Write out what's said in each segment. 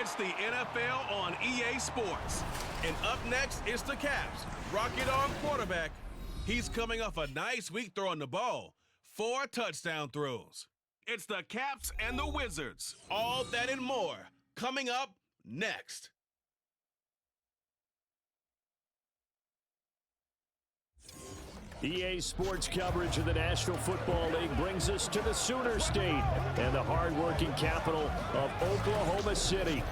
It's the NFL on EA Sports. And up next, it's the Caps. Rocket on quarterback. He's coming off a nice week throwing the ball. 4 touchdown throws. It's the Caps and the Wizards. All that and more coming up next. EA Sports coverage of the National Football League brings us to the Sooner State and the hard-working capital of Oklahoma City.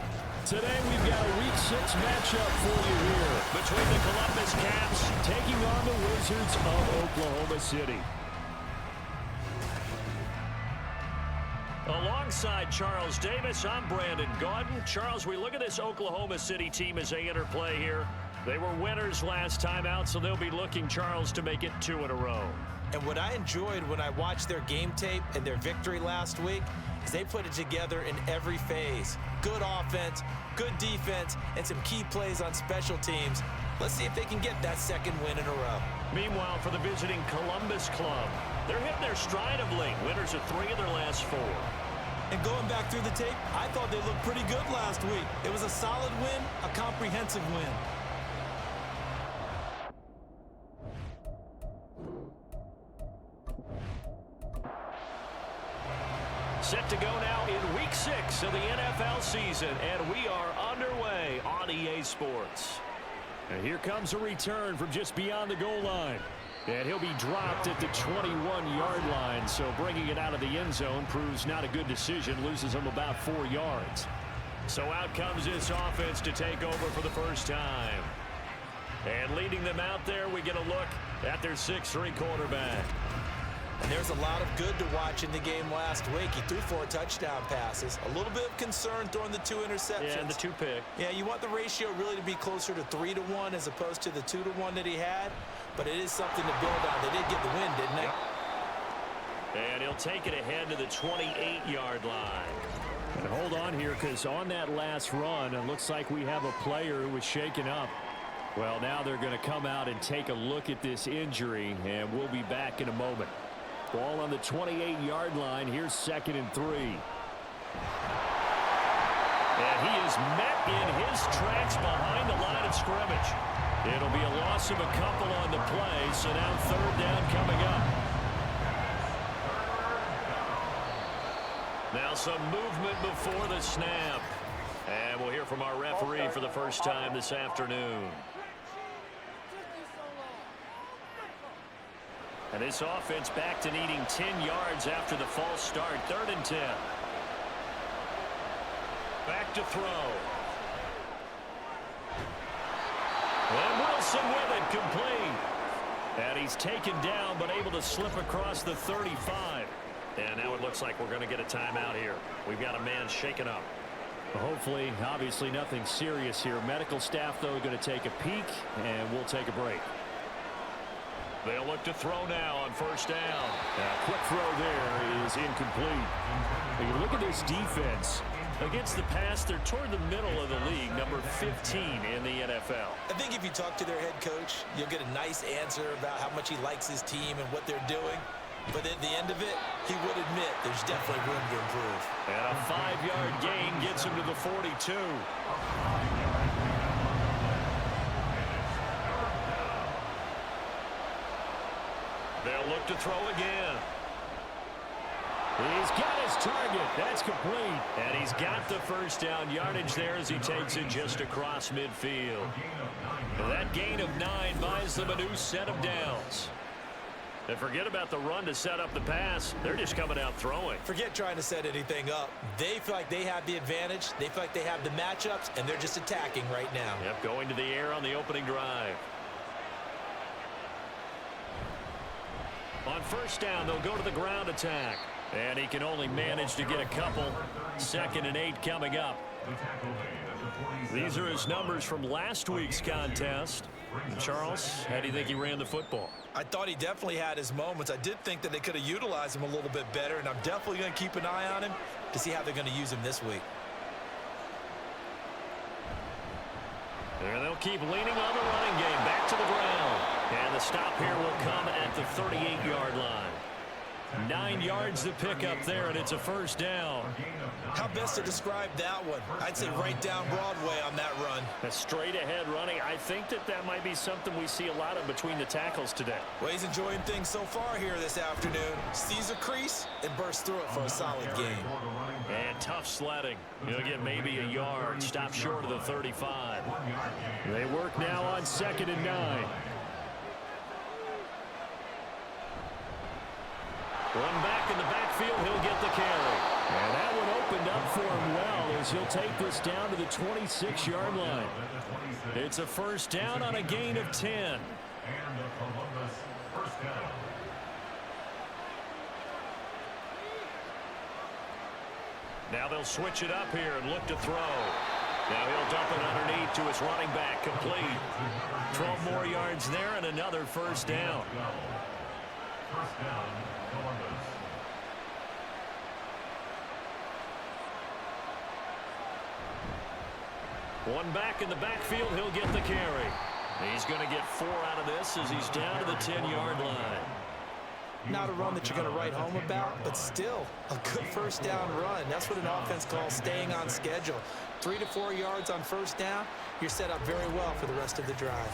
Today we've got a Week 6 matchup for you here between the Columbus Caps taking on the Wizards of Oklahoma City. Alongside Charles Davis, I'm Brandon Gaudin. Charles, we look at this Oklahoma City team as they enter play here. They were winners last time out, so they'll be looking, Charles, to make it 2 in a row. And what I enjoyed when I watched their game tape and their victory last week is they put it together in every phase. Good offense, good defense, and some key plays on special teams. Let's see if they can get that 2nd win in a row. Meanwhile, for the visiting Columbus club, they're hitting their stride of late. Winners of 3 of their last 4. And going back through the tape, I thought they looked pretty good last week. It was a solid win, a comprehensive win. Set to go now in Week 6 of the NFL season, and we are underway on EA Sports. And here comes a return from just beyond the goal line. And he'll be dropped at the 21-yard line, so bringing it out of the end zone proves not a good decision, loses him about 4 yards. So out comes this offense to take over for the first time. And leading them out there, we get a look at their 6'3" quarterback. And there's a lot of good to watch in the game last week. He threw 4 touchdown passes. A little bit of concern throwing the 2 interceptions. Yeah, and the 2 pick. Yeah, you want the ratio really to be closer to 3-to-1 as opposed to the 2-to-1 that he had. But it is something to build on. They did get the win, didn't they? Yep. And he'll take it ahead to the 28-yard line. And hold on here, because on that last run, it looks like we have a player who was shaken up. Well, now they're going to come out and take a look at this injury, and we'll be back in a moment. Ball on the 28-yard line. Here's 2nd and 3. And he is met in his tracks behind the line of scrimmage. It'll be a loss of a couple on the play, so now 3rd down coming up. Now some movement before the snap. And we'll hear from our referee for the first time this afternoon. And this offense back to needing 10 yards after the false start. 3rd and 10. Back to throw. And Wilson with it, complete. And he's taken down, but able to slip across the 35. And now it looks like we're going to get a timeout here. We've got a man shaken up. Hopefully, obviously nothing serious here. Medical staff, though, going to take a peek, and we'll take a break. They'll look to throw now on 1st down. A quick throw there is incomplete. When you look at this defense, against the pass, they're toward the middle of the league, number 15 in the NFL. I think if you talk to their head coach, you'll get a nice answer about how much he likes his team and what they're doing. But at the end of it, he would admit there's definitely room to improve. And a 5-yard gain gets him to the 42. They'll look to throw again. He's got his target. That's complete. And he's got the 1st down yardage there as he takes it just across midfield. That gain of 9 buys them a new set of downs. And forget about the run to set up the pass. They're just coming out throwing. Forget trying to set anything up. They feel like they have the advantage. They feel like they have the matchups, and they're just attacking right now. Yep, going to the air on the opening drive. On 1st down, they'll go to the ground attack. And he can only manage to get a couple. 2nd and 8 coming up. These are his numbers from last week's contest. Charles, how do you think he ran the football? I thought he definitely had his moments. I did think that they could have utilized him a little bit better, and I'm definitely going to keep an eye on him to see how they're going to use him this week. And they'll keep leaning on the running game. Back to the ground. And the stop here will come at the 38-yard line. 9 yards to pick up there, and it's a first down. How best to describe that one? I'd say right down Broadway on that run. A straight-ahead running. I think that might be something we see a lot of between the tackles today. Well, he's enjoying things so far here this afternoon. Sees a crease and bursts through it for a solid game. And tough sledding. He'll get maybe a yard. Stop short of the 35. They work now on 2nd and 9. One back in the backfield, he'll get the carry. And that one opened up for him well as he'll take this down to the 26-yard line. It's a first down on a gain of 10. Now they'll switch it up here and look to throw. Now he'll dump it underneath to his running back, complete. 12 more yards there and another first down. First down, Columbus. One back in the backfield, he'll get the carry. He's going to get 4 out of this as he's down to the 10-yard line. Not a run that you're going to write home about, but still a good first down run. That's what an offense calls staying on schedule. 3 to 4 yards on first down, you're set up very well for the rest of the drive.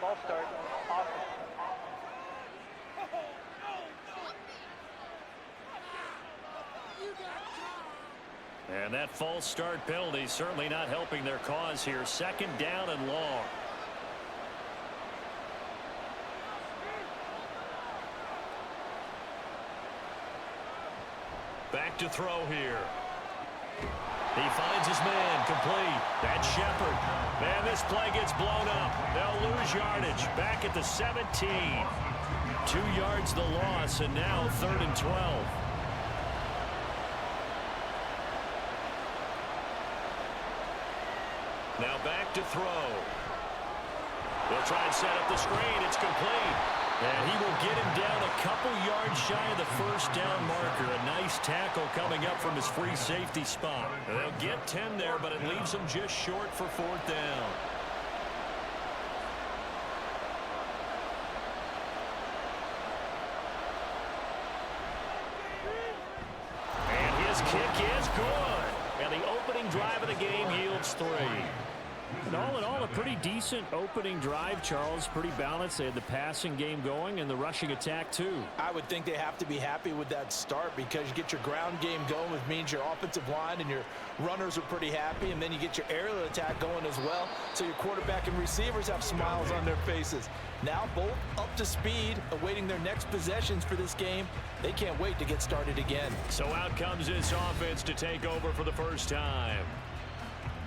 Ball start. And that false start penalty certainly not helping their cause here. 2nd down and long. Back to throw here. He finds his man, complete. That's Shepard. Man, this play gets blown up. They'll lose yardage. Back at the 17. 2 yards the loss, and now 3rd and 12. Now back to throw. They'll try and set up the screen. It's complete. And he will get him down a couple yards shy of the first down marker. A nice tackle coming up from his free safety spot. They'll get 10 there, but it leaves them just short for 4th down. And his kick is good. And the opening drive of the game yields 3. And all in all, a pretty decent opening drive, Charles. Pretty balanced. They had the passing game going and the rushing attack, too. I would think they have to be happy with that start because you get your ground game going, which means your offensive line and your runners are pretty happy, and then you get your aerial attack going as well, so your quarterback and receivers have smiles on their faces. Now both up to speed, awaiting their next possessions for this game. They can't wait to get started again. So out comes this offense to take over for the first time.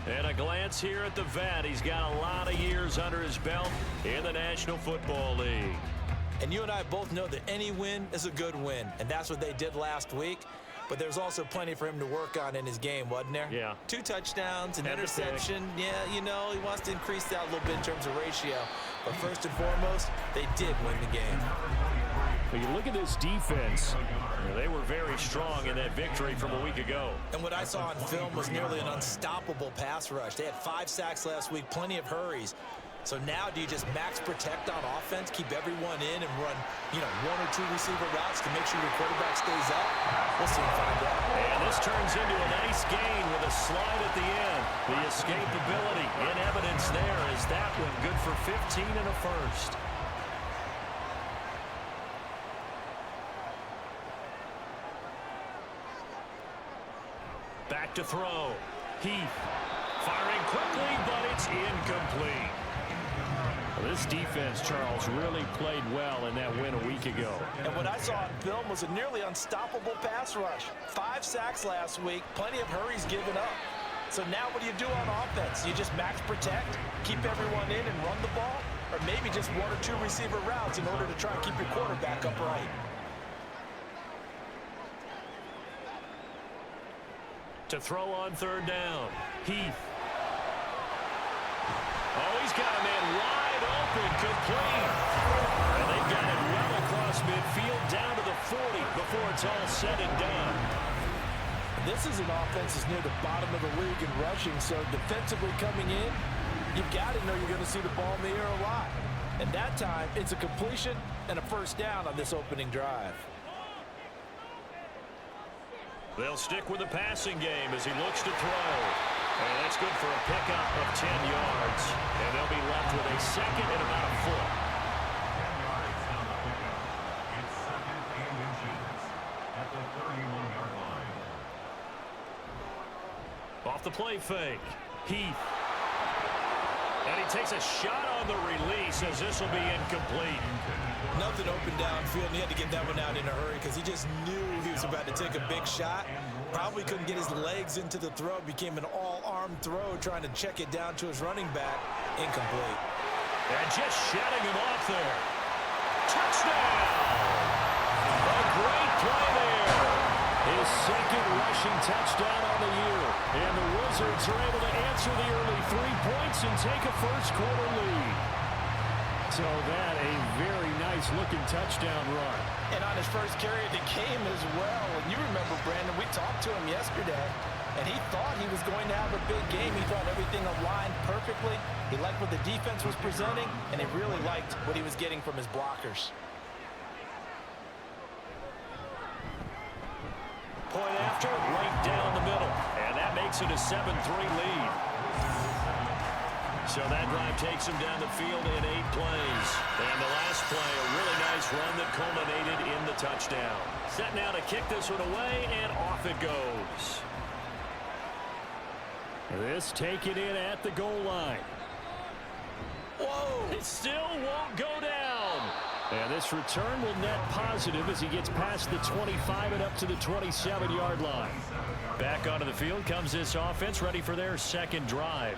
And a glance here at the vet. He's got a lot of years under his belt in the National Football League. And you and I both know that any win is a good win, and that's what they did last week. But there's also plenty for him to work on in his game, wasn't there? Yeah. 2 touchdowns, an interception. Yeah, you know, he wants to increase that a little bit in terms of ratio. But first and foremost, they did win the game. But you look at this defense. They were very strong in that victory from a week ago. And what I saw on film was nearly an unstoppable pass rush. They had 5 sacks last week, plenty of hurries. So now do you just max protect on offense, keep everyone in and run, 1 or 2 receiver routes to make sure your quarterback stays up? We'll soon find out. And this turns into a nice gain with a slide at the end. The escapability in evidence there is that one good for 15 and a first. Back to throw. Heath firing quickly, but it's incomplete. This defense, Charles, really played well in that win a week ago. And what I saw on film was a nearly unstoppable pass rush. 5 sacks last week, plenty of hurries given up. So now what do you do on offense? You just max protect, keep everyone in and run the ball? Or maybe just 1 or 2 receiver routes in order to try and keep your quarterback upright? To throw on 3rd down. Heath. Oh, he's got a man wide open, complete. And they've got it well across midfield down to the 40 before it's all said and done. This is an offense that's near the bottom of the league in rushing, so defensively coming in, you've got to know you're going to see the ball in the air a lot. And that time, it's a completion and a first down on this opening drive. They'll stick with the passing game as he looks to throw. And that's good for a pickup of 10 yards. And they'll be left with a second and about a foot. 10 yards on the pickup. It's second and inches at the 31-yard line. Off the play fake. Heath. And he takes a shot on the release as this will be incomplete. Nothing open downfield, and he had to get that one out in a hurry because he just knew he was about to take a big shot. Probably couldn't get his legs into the throw. Became an all-arm throw trying to check it down to his running back. Incomplete. And just shutting him off there. Touchdown! A great play there. His second rushing touchdown on the year. And the Wizards are able to answer the early 3 points and take a first-quarter lead. So that a very nice-looking touchdown run. And on his first carry of the game as well. And you remember, Brandon, we talked to him yesterday, and he thought he was going to have a big game. He thought everything aligned perfectly. He liked what the defense was presenting, and he really liked what he was getting from his blockers. Point after, right down the middle. And that makes it a 7-3 lead. So that drive takes him down the field in 8 plays. And the last play, a really nice run that culminated in the touchdown. Set now to kick this one away, and off it goes. This taken in at the goal line. Whoa! It still won't go down. And this return will net positive as he gets past the 25 and up to the 27-yard line. Back onto the field comes this offense, ready for their second drive.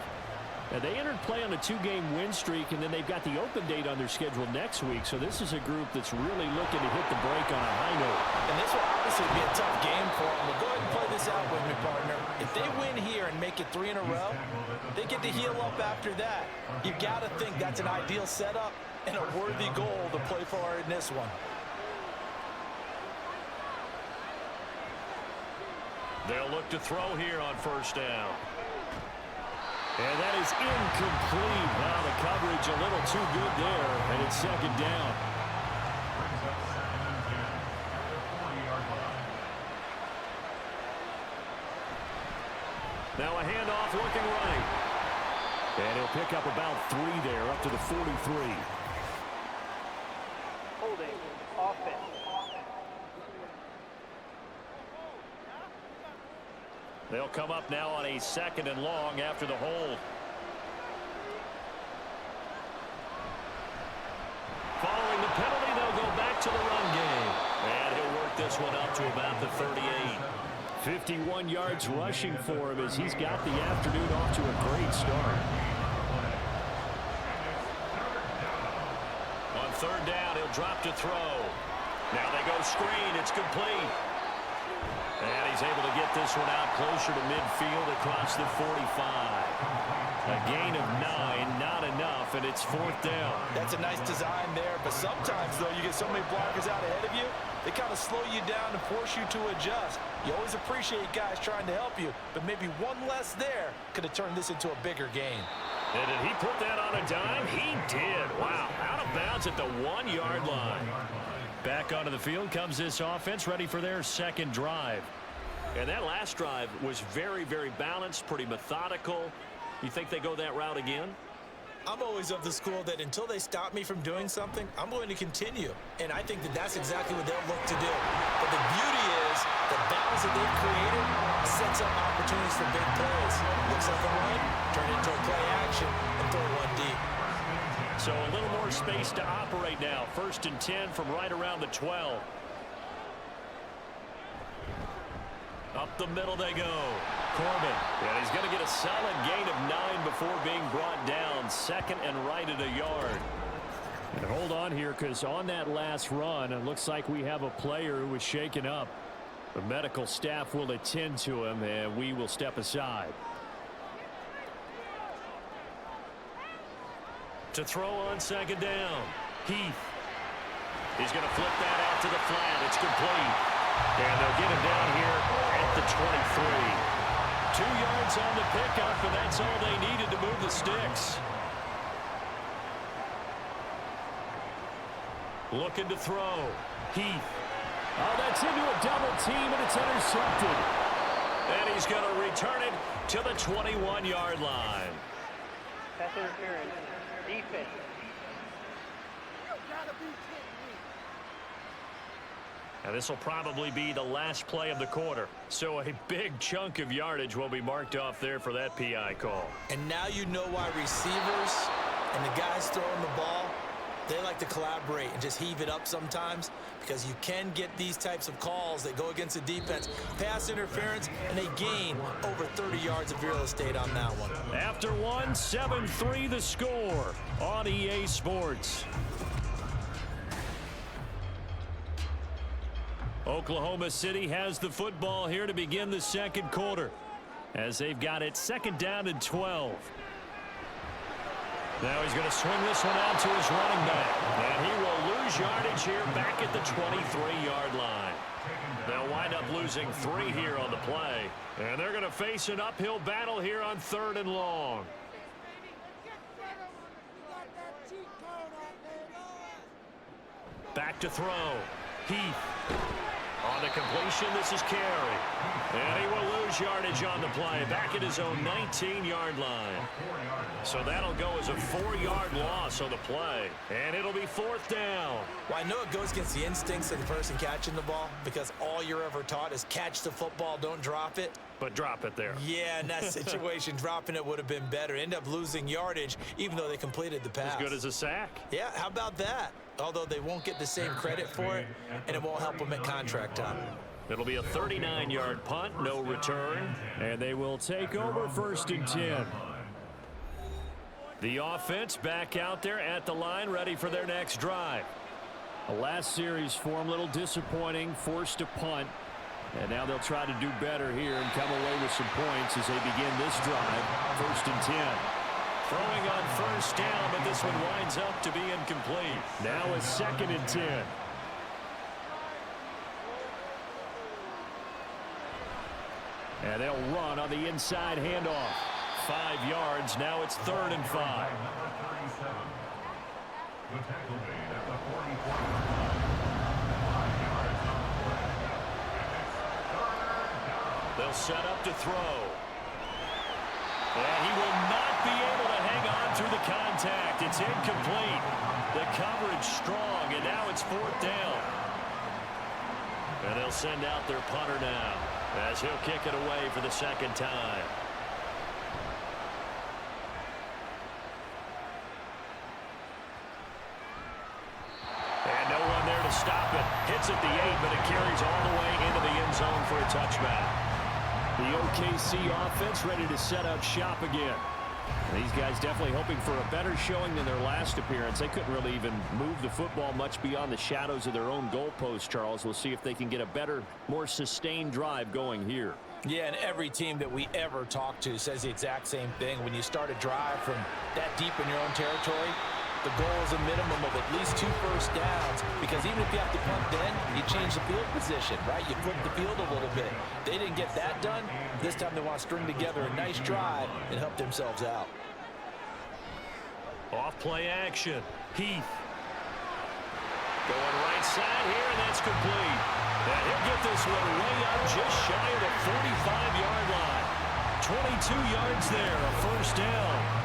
Now, they entered play on a 2-game win streak, and then they've got the open date on their schedule next week. So this is a group that's really looking to hit the break on a high note. And this will obviously be a tough game for them. But go ahead and play this out with me, partner. If they win here and make it 3 in a row, they get to heal up after that. You got to think that's an ideal setup and a worthy goal to play for in this one. They'll look to throw here on first down. And that is incomplete. Wow, the coverage a little too good there, and it's second down. Brings up second and 10 at the 40-yard line. Now a handoff looking right. And he'll pick up about 3 there, up to the 43. Holding. Offense. They'll come up now on a second and long after the hold. Following the penalty, they'll go back to the run game. And he'll work this one up to about the 38. 51 yards rushing for him as he's got the afternoon off to a great start. On third down, he'll drop to throw. Now they go screen. It's complete. And he's able to get this one out closer to midfield across the 45. A gain of 9, not enough, and it's fourth down. That's a nice design there, but sometimes, though, you get so many blockers out ahead of you, they kind of slow you down and force you to adjust. You always appreciate guys trying to help you, but maybe one less there could have turned this into a bigger game. And did he put that on a dime? He did. Wow, out of bounds at the 1-yard line. Back onto the field comes this offense, ready for their second drive. And that last drive was very, very balanced, pretty methodical. You think they go that route again? I'm always of the school that until they stop me from doing something, I'm going to continue. And I think that that's exactly what they'll look to do. But the beauty is the balance that they've created sets up opportunities for big plays. Looks like a run, turn it into a play action, and throw one deep. So a little more space to operate now. First and 10 from right around the 12. Up the middle they go. Corbin. And he's going to get a solid gain of 9 before being brought down. Second and right at a yard. And hold on here, because on that last run, it looks like we have a player who was shaken up. The medical staff will attend to him, and we will step aside. To throw on second down. Heath. He's going to flip that out to the flat. It's complete. And they'll get him down here at the 23. 2 yards on the pickup, and that's all they needed to move the sticks. Looking to throw. Heath. Oh, that's into a double team, and it's intercepted. And he's going to return it to the 21-yard line. Pass interference. Defense. And this will probably be the last play of the quarter. So a big chunk of yardage will be marked off there for that PI call. And now you know why receivers and the guys throwing the ball, they like to collaborate and just heave it up sometimes, because you can get these types of calls that go against the defense. Pass interference, and they gain over 30 yards of real estate on that one. After one, 7-3 the score on EA Sports. Oklahoma City has the football here to begin the second quarter, as they've got it second down and 12. Now he's going to swing this one out to his running back, and he will lose yardage here back at the 23-yard line. They'll wind up losing 3 here on the play, and they're going to face an uphill battle here on 3rd and long. Back to throw. Heath. On the completion, this is Carey. And he will lose yardage on the play, back at his own 19-yard line. So that'll go as a 4-yard loss on the play. And it'll be 4th down. Well, I know it goes against the instincts of the person catching the ball, because all you're ever taught is catch the football, don't drop it. But drop it there. Yeah, in that situation, dropping it would have been better. End up losing yardage, even though they completed the pass. As good as a sack. Yeah, how about that? Although they won't get the same credit for it, and it won't help them at contract time. It'll be a 39-yard punt, no return, and they will take over 1st and 10. The offense back out there at the line, ready for their next drive. The last series for them, a little disappointing, forced to punt, and now they'll try to do better here and come away with some points as they begin this drive, 1st and 10. Throwing on 1st down, but this one winds up to be incomplete. Now a 2nd and 10. And they'll run on the inside handoff. 5 yards. Now it's 3rd and 5. They'll set up to throw. And he will not be able to hang on through the contact. It's incomplete. The coverage strong, and now it's 4th down. And they'll send out their punter now, as he'll kick it away for the 2nd time. And no one there to stop it. Hits at the 8, but it carries all the way into the end zone for a touchback. The OKC offense ready to set up shop again. These guys definitely hoping for a better showing than their last appearance. They couldn't really even move the football much beyond the shadows of their own goalpost, Charles. We'll see if they can get a better, more sustained drive going here. Yeah, and every team that we ever talk to says the exact same thing. When you start a drive from that deep in your own territory, the goal is a minimum of at least 2 first downs, because even if you have to punt then, you change the field position, right? You flip the field a little bit. They didn't get that done. This time they want to string together a nice drive and help themselves out. Off play action. Heath. Going right side here, and that's complete. And he'll get this one way up just shy of the 45-yard line. 22 yards there, a 1st down.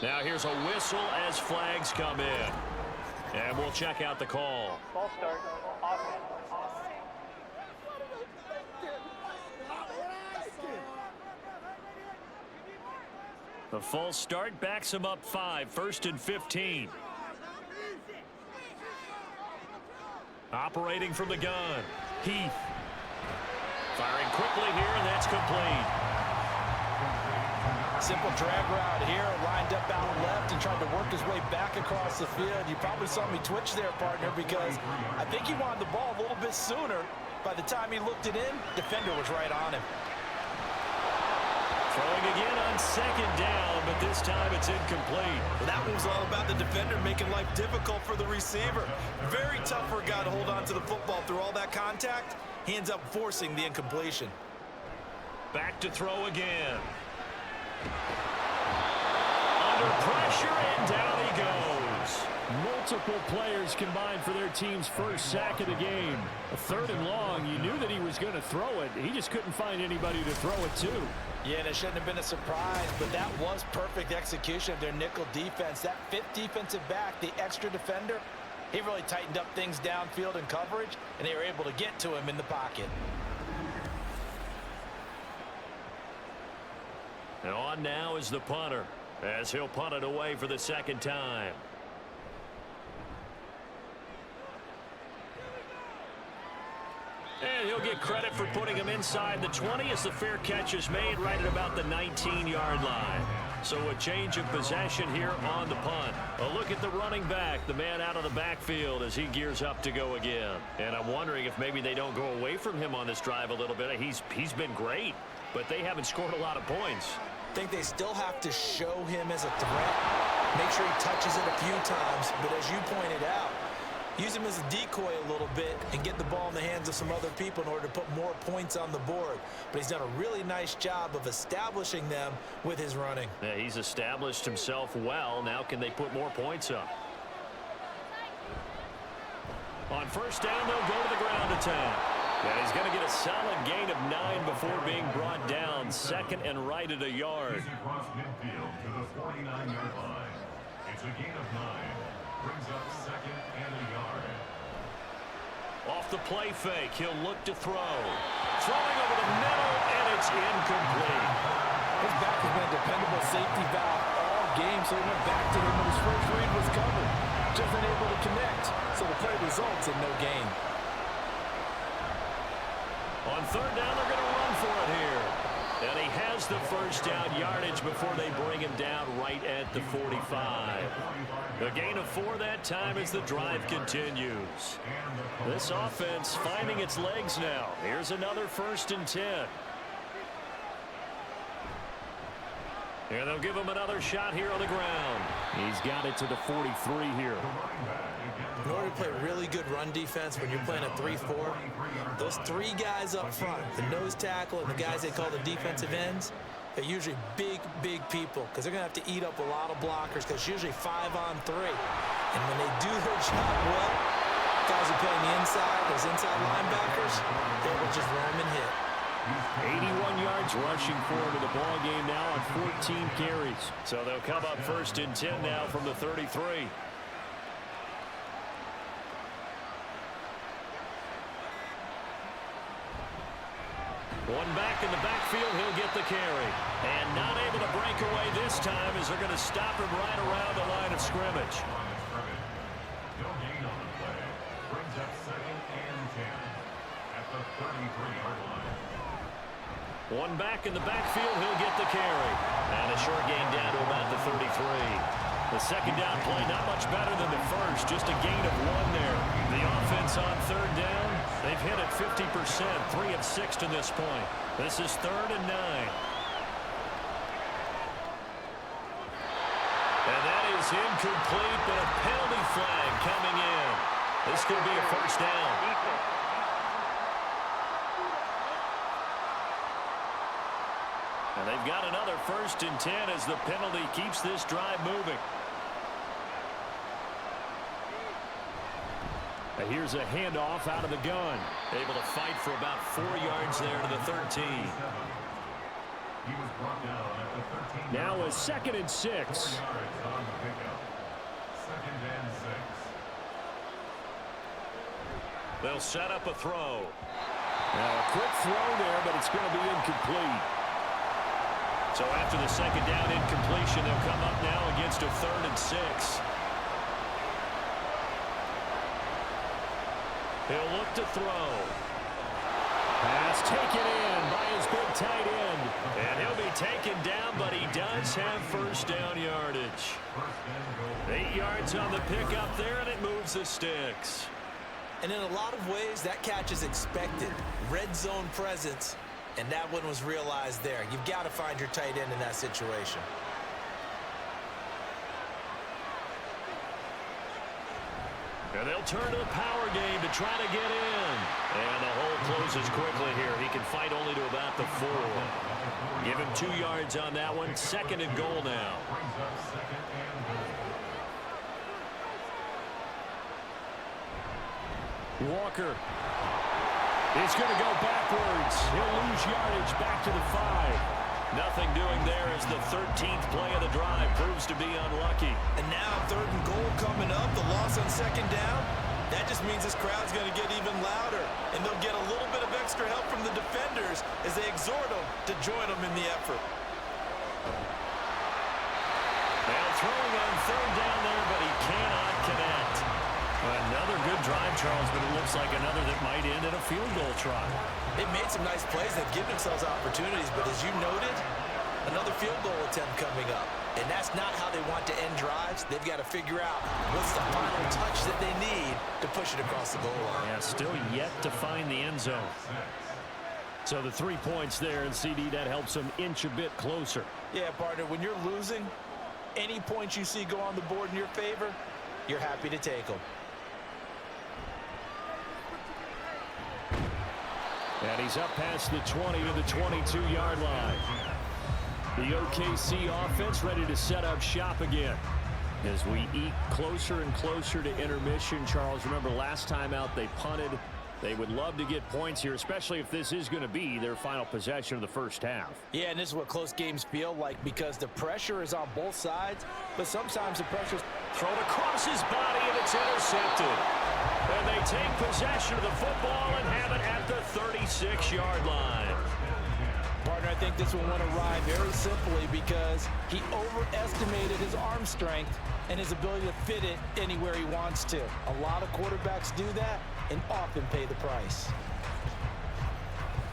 Now here's a whistle as flags come in. And we'll check out the call. Ball start. Offense. The false start backs him up 5. 1st and 15. Operating from the gun. Heath. Firing quickly here, and that's complete. Simple drag route here, lined up out left and tried to work his way back across the field. You probably saw me twitch there, partner, because I think he wanted the ball a little bit sooner. By the time he looked it in, defender was right on him. Throwing again on second down, but this time it's incomplete. Well, that move's all about the defender making life difficult for the receiver. Very tough for a guy to hold on to the football through all that contact. He ends up forcing the incompletion. Back to throw again. Under pressure, and down he goes. Multiple players combined for their team's first sack of the game. A 3rd and long, you knew that he was going to throw it. He just couldn't find anybody to throw it to. Yeah, and it shouldn't have been a surprise, but that was perfect execution of their nickel defense. That 5th defensive back, the extra defender, he really tightened up things downfield in coverage, and they were able to get to him in the pocket. And on now is the punter, as he'll punt it away for the 2nd time. And he'll get credit for putting him inside the 20 as the fair catch is made right at about the 19-yard line. So a change of possession here on the punt. A look at the running back, the man out of the backfield as he gears up to go again. And I'm wondering if maybe they don't go away from him on this drive a little bit. He's been great, but they haven't scored a lot of points. I think they still have to show him as a threat. Make sure he touches it a few times, but as you pointed out, use him as a decoy a little bit and get the ball in the hands of some other people in order to put more points on the board. But he's done a really nice job of establishing them with his running. Yeah, he's established himself well. Now can they put more points up? On 1st down, they'll go to the ground attack. And he's going to get a solid gain of 9 before being brought down. 2nd and right at a yard. He's across midfield to the 49-yard line. It's a gain of 9. Brings up 2nd and a yard. Off the play fake, he'll look to throw. Throwing over the middle, and it's incomplete. His back has been a dependable safety valve all game, so he went back to him when his first read was covered. Just unable to connect, so the play results in no gain. On 3rd down, they're going to run for it here. And he has the 1st down yardage before they bring him down right at the 45. A gain of 4 that time as the drive continues. This offense finding its legs now. Here's another 1st and 10. And they'll give him another shot here on the ground. He's got it to the 43 here. In order to play really good run defense when you're playing a 3-4, those 3 guys up front, the nose tackle and the guys they call the defensive ends, they're usually big people because they're going to have to eat up a lot of blockers because it's usually 5-on-3. And when they do their job well, guys who play on the inside, those inside linebackers, they will just roam and hit. 81 yards rushing for him in the ball game now on 14 carries. So they'll come up 1st and 10 now from the 33. One back in the backfield, he'll get the carry. And not able to break away this time as they're going to stop him right around the line of scrimmage. No gain on the play. Brings up 2nd and 10 at the 33-yard line. One back in the backfield, he'll get the carry. And a short gain down to about the 33. The 2nd down play not much better than the 1st, just a gain of 1 there. The offense on 3rd down, they've hit it 50%, 3 of 6 to this point. This is 3rd and 9. And that is incomplete, but a penalty flag coming in. This could be a 1st down. And they've got another 1st and 10 as the penalty keeps this drive moving. And here's a handoff out of the gun. Able to fight for about 4 yards there to the 13. He was brought down at the 13. Now a 2nd and 6. 4 yards on the pickup. 2nd and 6. They'll set up a throw. Now a quick throw there, but it's going to be incomplete. So after the 2nd down incompletion, they'll come up now against a 3rd and 6. He'll look to throw. Pass taken in by his big tight end. And he'll be taken down, but he does have 1st down yardage. 8 yards on the pickup there, and it moves the sticks. And in a lot of ways, that catch is expected. Red zone presence. And that one was realized there. You've got to find your tight end in that situation. And they'll turn to the power game to try to get in. And the hole closes quickly here. He can fight only to about the 4. Give him 2 yards on that one. 2nd and goal now. Walker is going to go backwards. He'll lose yardage back to the 5. Nothing doing there as the 13th play of the drive proves to be unlucky. And now 3rd and goal coming up. The loss on 2nd down. That just means this crowd's going to get even louder. And they'll get a little bit of extra help from the defenders as they exhort them to join them in the effort. Now throwing on 3rd down there, but he cannot connect. Another good drive, Charles, but it looks like another that might end in a field goal try. They've made some nice plays. They've given themselves opportunities, but as you noted, another field goal attempt coming up. And that's not how they want to end drives. They've got to figure out what's the final touch that they need to push it across the goal line. Yeah, still yet to find the end zone. So the 3 points there, and CD, that helps them inch a bit closer. Yeah, partner, when you're losing, any points you see go on the board in your favor, you're happy to take them. And he's up past the 20 to the 22-yard line. The OKC offense ready to set up shop again. As we eke closer and closer to intermission, Charles, remember last time out they punted. They would love to get points here, especially if this is going to be their final possession of the first half. Yeah, and this is what close games feel like because the pressure is on both sides, but sometimes the pressure's thrown across his body and it's intercepted. And they take possession of the football and have it at the 36-yard line. Partner, I think this one went awry very simply because he overestimated his arm strength and his ability to fit it anywhere he wants to. A lot of quarterbacks do that and often pay the price.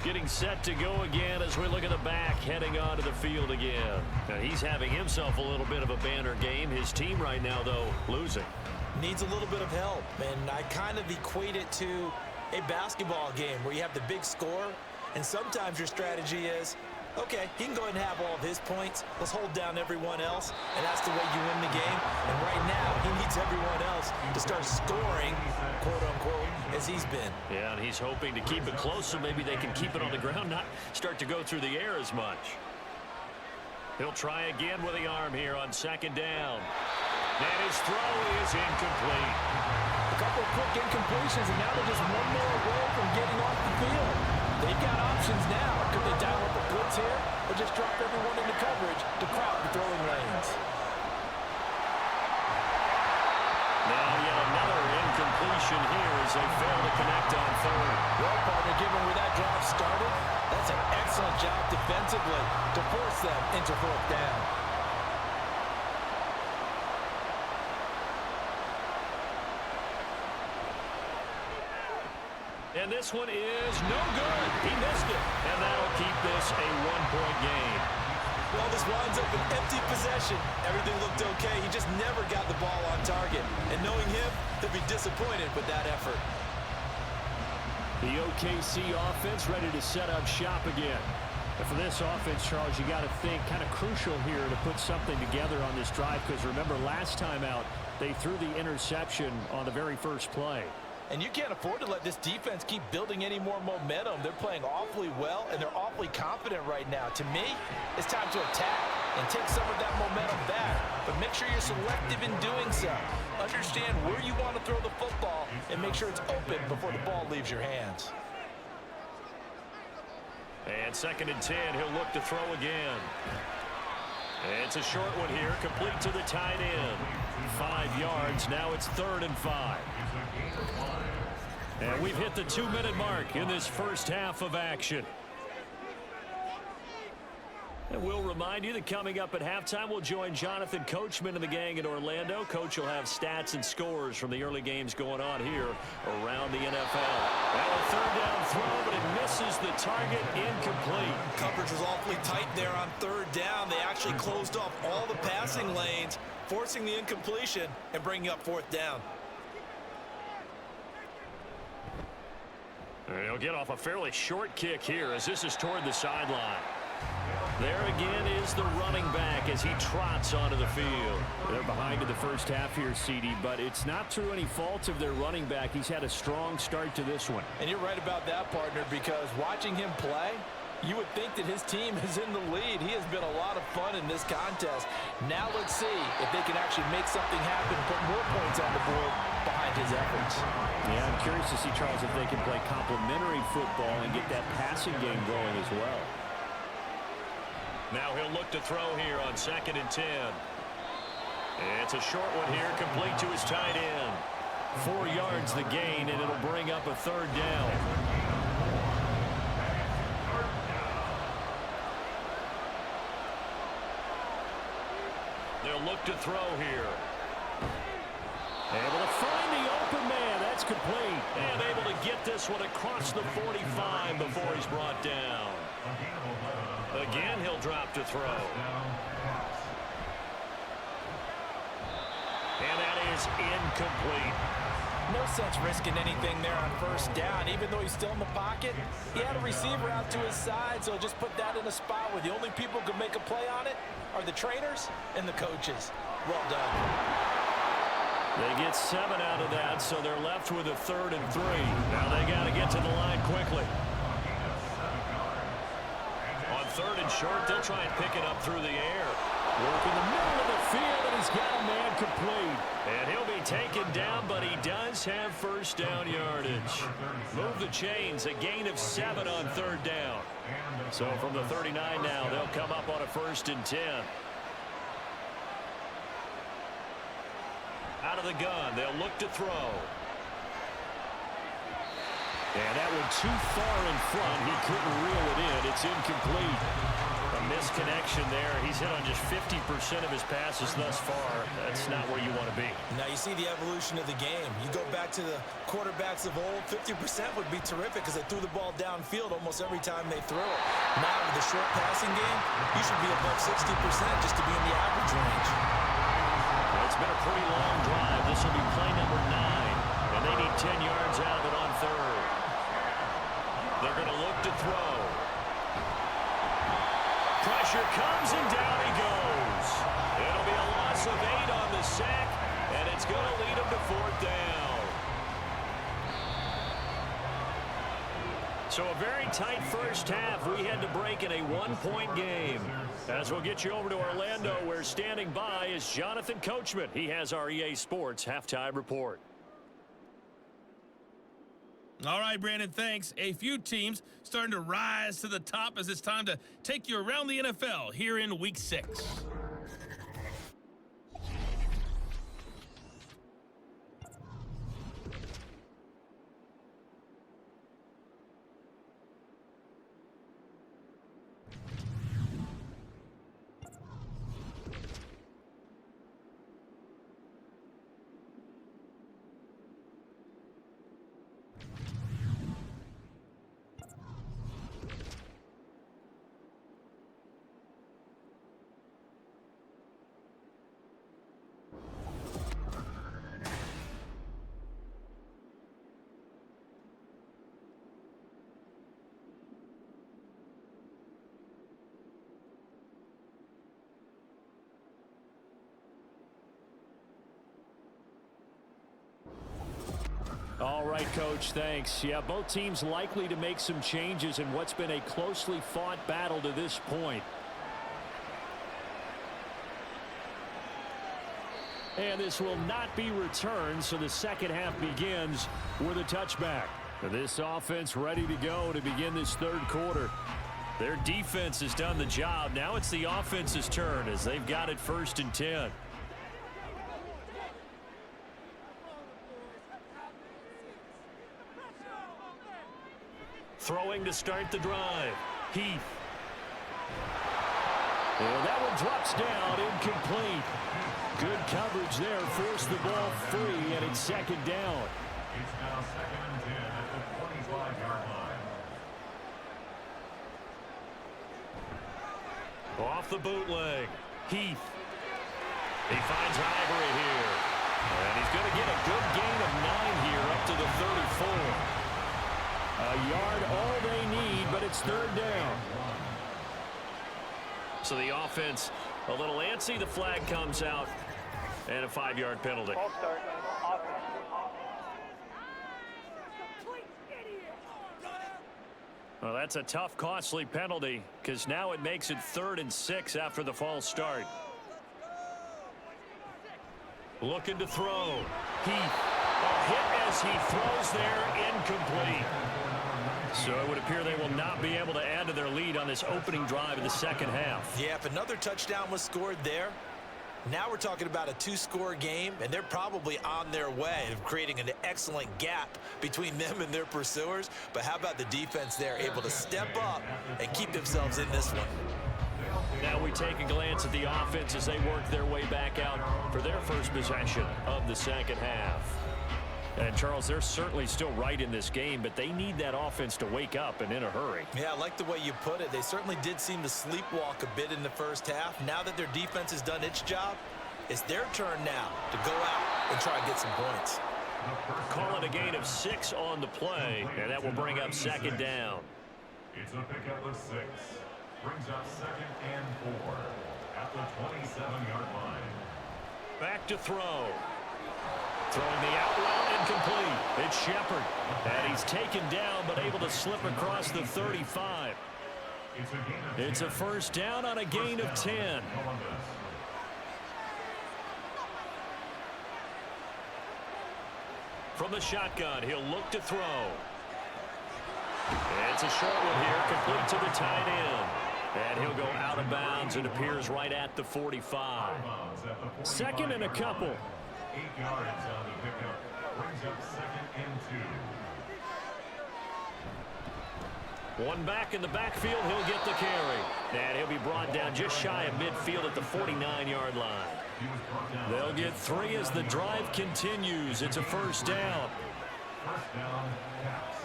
Getting set to go again as we look at the back heading onto the field again. Now he's having himself a little bit of a banner game. His team right now, though, losing. Needs a little bit of help, and I kind of equate it to a basketball game where you have the big score, and sometimes your strategy is, okay, he can go ahead and have all of his points. Let's hold down everyone else, and that's the way you win the game. And right now, he needs everyone else to start scoring, quote-unquote, as he's been. Yeah, and he's hoping to keep it close so maybe they can keep it on the ground, not start to go through the air as much. He'll try again with the arm here on 2nd down. And his throw is incomplete. A couple of quick incompletions, and now they're just one more away from getting off the field. They've got options now. Could they dial up a blitz here or just drop everyone into coverage to crowd the throwing lanes? Now yet another incompletion here as they fail to connect on 3rd. Well, partner, given where that drive started, that's an excellent job defensively to force them into 4th down. And this one is no good. He missed it. And that'll keep this a 1-point game. Well, this winds up an empty possession. Everything looked okay. He just never got the ball on target. And knowing him, he'll be disappointed with that effort. The OKC offense ready to set up shop again. And for this offense, Charles, you got to think kind of crucial here to put something together on this drive because remember last time out, they threw the interception on the very first play. And you can't afford to let this defense keep building any more momentum. They're playing awfully well, and they're awfully confident right now. To me, it's time to attack and take some of that momentum back. But make sure you're selective in doing so. Understand where you want to throw the football and make sure it's open before the ball leaves your hands. And 2nd and 10, he'll look to throw again. And it's a short one here, complete to the tight end. 5 yards, now it's 3rd and 5. And we've hit the 2-minute mark in this first half of action. And we'll remind you that coming up at halftime, we'll join Jonathan Coachman and the gang in Orlando. Coach will have stats and scores from the early games going on here around the NFL. Now a 3rd down throw, but it misses the target, incomplete. Coverage was awfully tight there on 3rd down. They actually closed off all the passing lanes, forcing the incompletion and bringing up 4th down. And he'll get off a fairly short kick here as this is toward the sideline. There again is the running back as he trots onto the field. They're behind in the first half here, CD, but it's not through any fault of their running back. He's had a strong start to this one. And you're right about that, partner, because watching him play, you would think that his team is in the lead. He has been a lot of fun in this contest. Now let's see if they can actually make something happen, put more points on the board behind his efforts. Yeah, I'm curious to see, Charles, if they can play complementary football and get that passing game going as well. Now he'll look to throw here on 2nd and 10. It's a short one here, complete to his tight end. 4 yards the gain, and it'll bring up a 3rd down. They'll look to throw here. Able to find the open man. That's complete. And able to get this one across the 45 before he's brought down. Again, he'll drop to throw. And that is incomplete. No sense risking anything there on 1st down. Even though he's still in the pocket, he had a receiver out to his side, so just put that in a spot where the only people who can make a play on it are the trainers and the coaches. Well done. They get 7 out of that, so they're left with a 3rd and 3. Now they got to get to the line quickly. On 3rd and short, they'll try and pick it up through the air. Work in the middle of the field, and he's got a man complete. And he'll be taken down, but he does have 1st down yardage. Move the chains, a gain of 7 on 3rd down. So from the 39 now, they'll come up on a 1st and 10. Out of the gun, they'll look to throw. And that one too far in front. He couldn't reel it in. It's incomplete. A misconnection there. He's hit on just 50% of his passes thus far. That's not where you want to be. Now you see the evolution of the game. You go back to the quarterbacks of old, 50% would be terrific because they threw the ball downfield almost every time they threw it. Now with the short passing game, you should be above 60% just to be in the average range. It's been a pretty long drive. This will be play number 9. And they need 10 yards out of it on 3rd. They're going to look to throw. Pressure comes and down he goes. It'll be a loss of 8 on the sack, and it's going to lead him to 4th down. So a very tight first half. We had to break in a 1-point game. As we'll get you over to Orlando, where standing by is Jonathan Coachman. He has our EA Sports halftime report. All right, Brandon, thanks. A few teams starting to rise to the top as it's time to take you around the NFL here in Week 6. All right, Coach, thanks. Yeah, both teams likely to make some changes in what's been a closely fought battle to this point. And this will not be returned, so the second half begins with a touchback. This offense ready to go to begin this 3rd quarter. Their defense has done the job. Now it's the offense's turn as they've got it 1st and 10. Throwing to start the drive. Heath. And that one drops down, incomplete. Good coverage there, forced the ball free, and it's 2nd down. It's now 2nd and 10 at the 25-yard line. Off the bootleg. Heath. He finds Ivory here. And he's going to get a good gain of 9 here up to the 34. A yard all they need, but it's third down. So the offense a little antsy. The flag comes out, and a 5-yard penalty. False start. Offense. Well, that's a tough, costly penalty because now it makes it 3rd and 6 after the false start. Looking to throw. A hit as he throws there, incomplete. So it would appear they will not be able to add to their lead on this opening drive of the second half. Yeah, if another touchdown was scored there, now we're talking about a 2-score game, and they're probably on their way of creating an excellent gap between them and their pursuers. But how about the defense there, able to step up and keep themselves in this one? Now we take a glance at the offense as they work their way back out for their first possession of the second half. And, Charles, they're certainly still right in this game, but they need that offense to wake up and in a hurry. Yeah, I like the way you put it. They certainly did seem to sleepwalk a bit in the first half. Now that their defense has done its job, it's their turn now to go out and try and get some points. Call it a gain of 6 on the play, and that will bring up second down. It's a pickup of 6. Brings up 2nd and 4 at the 27-yard line. Back to throw. Throwing the out route incomplete. It's Shepard. And he's taken down but able to slip across the 35. It's a first down on a gain of 10. From the shotgun, he'll look to throw. It's a short one here, complete to the tight end. And he'll go out of bounds. It appears right at the 45. 2nd and a couple. 8 yards on the pickup. Brings up 2nd and 2. One back in the backfield, he'll get the carry. And he'll be brought down just shy of midfield at the 49-yard line. They'll get 3 as the drive continues. It's a first down. First down, Caps.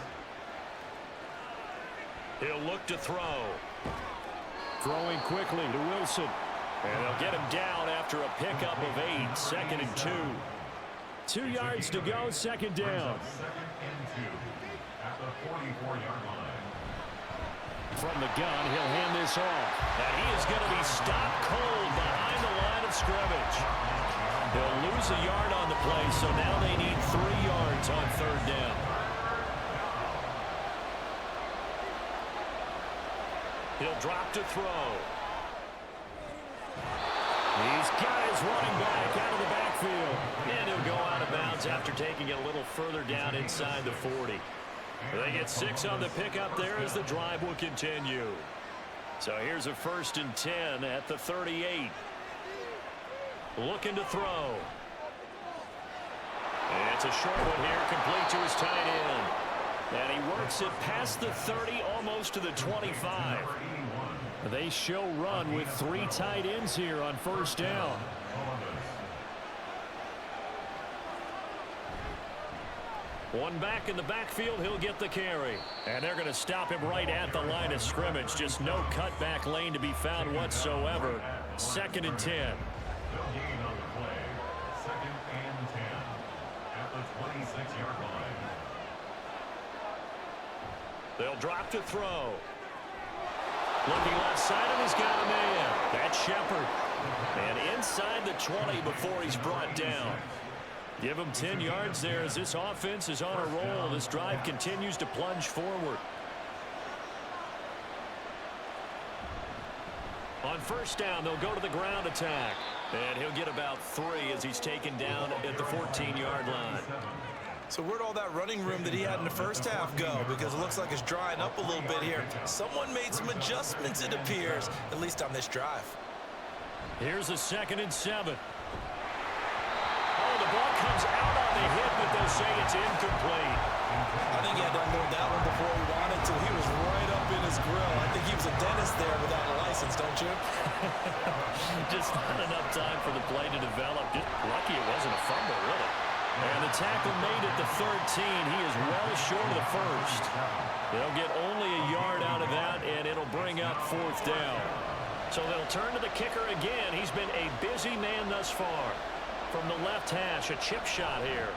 He'll look to throw. Throwing quickly to Wilson. And they'll get him down after a pickup of 8. 2nd and 2. 2 yards to go, second down. 2nd and 2 at the 44-yard line. From the gun, he'll hand this off. And he is going to be stopped cold behind the line of scrimmage. They'll lose a yard on the play, so now they need 3 yards on third down. He'll drop to throw. He's got his running back out of the backfield. And he'll go out of bounds after taking it a little further down inside the 40. They get 6 on the pickup there as the drive will continue. So here's a 1st and 10 at the 38. Looking to throw. And it's a short one here, complete to his tight end. And he works it past the 30, almost to the 25. They show run with 3 tight ends here on first down. One back in the backfield, he'll get the carry. And they're going to stop him right at the line of scrimmage. Just no cutback lane to be found whatsoever. 2nd and 10. Gain on the play. 2nd and 10 at the 26-yard line. They'll drop to throw. Looking left side, and he's got a man. That's Shepard. And inside the 20 before he's brought down. Give him 10 yards there as this offense is on a roll. This drive continues to plunge forward. On first down, they'll go to the ground attack. And he'll get about 3 as he's taken down at the 14-yard line. So where'd all that running room that he had in the first half go? Because it looks like it's drying up a little bit here. Someone made some adjustments, it appears, at least on this drive. Here's a 2nd and 7. Oh, the ball comes out on the hit, but they'll say it's incomplete. I think he had to unload that one before he wanted to. He was right up in his grill. I think he was a dentist there without a license, don't you? Just not enough time for the play to develop. Just lucky it wasn't a fumble, really. And the tackle made at the 13. He is well short of the first. They'll get only a yard out of that, and it'll bring up 4th down. So they'll turn to the kicker again. He's been a busy man thus far. From the left hash, a chip shot here.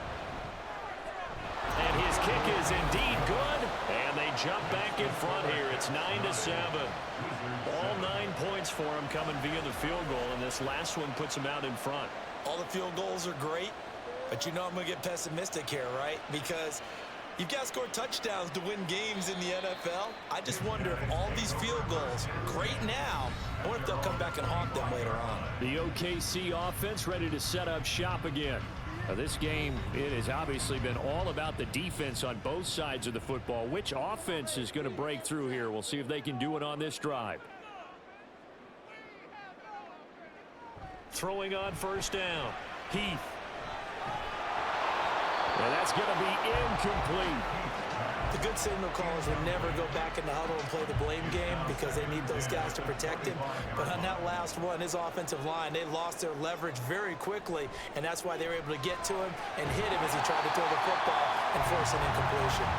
And his kick is indeed good, and they jump back in front here. It's 9-7. All 9 points for them coming via the field goal, and this last one puts them out in front. All the field goals are great, but you know I'm going to get pessimistic here, right? Because you've got to score touchdowns to win games in the NFL. I just wonder if all these field goals, great now, or if they'll come back and haunt them later on. The OKC offense ready to set up shop again. Now this game, it has obviously been all about the defense on both sides of the football. Which offense is going to break through here? We'll see if they can do it on this drive. Throwing on first down. Heath. And that's going to be incomplete. The good signal callers would never go back in the huddle and play the blame game because they need those guys to protect him. But on that last one, his offensive line, they lost their leverage very quickly, and that's why they were able to get to him and hit him as he tried to throw the football and force an incompletion.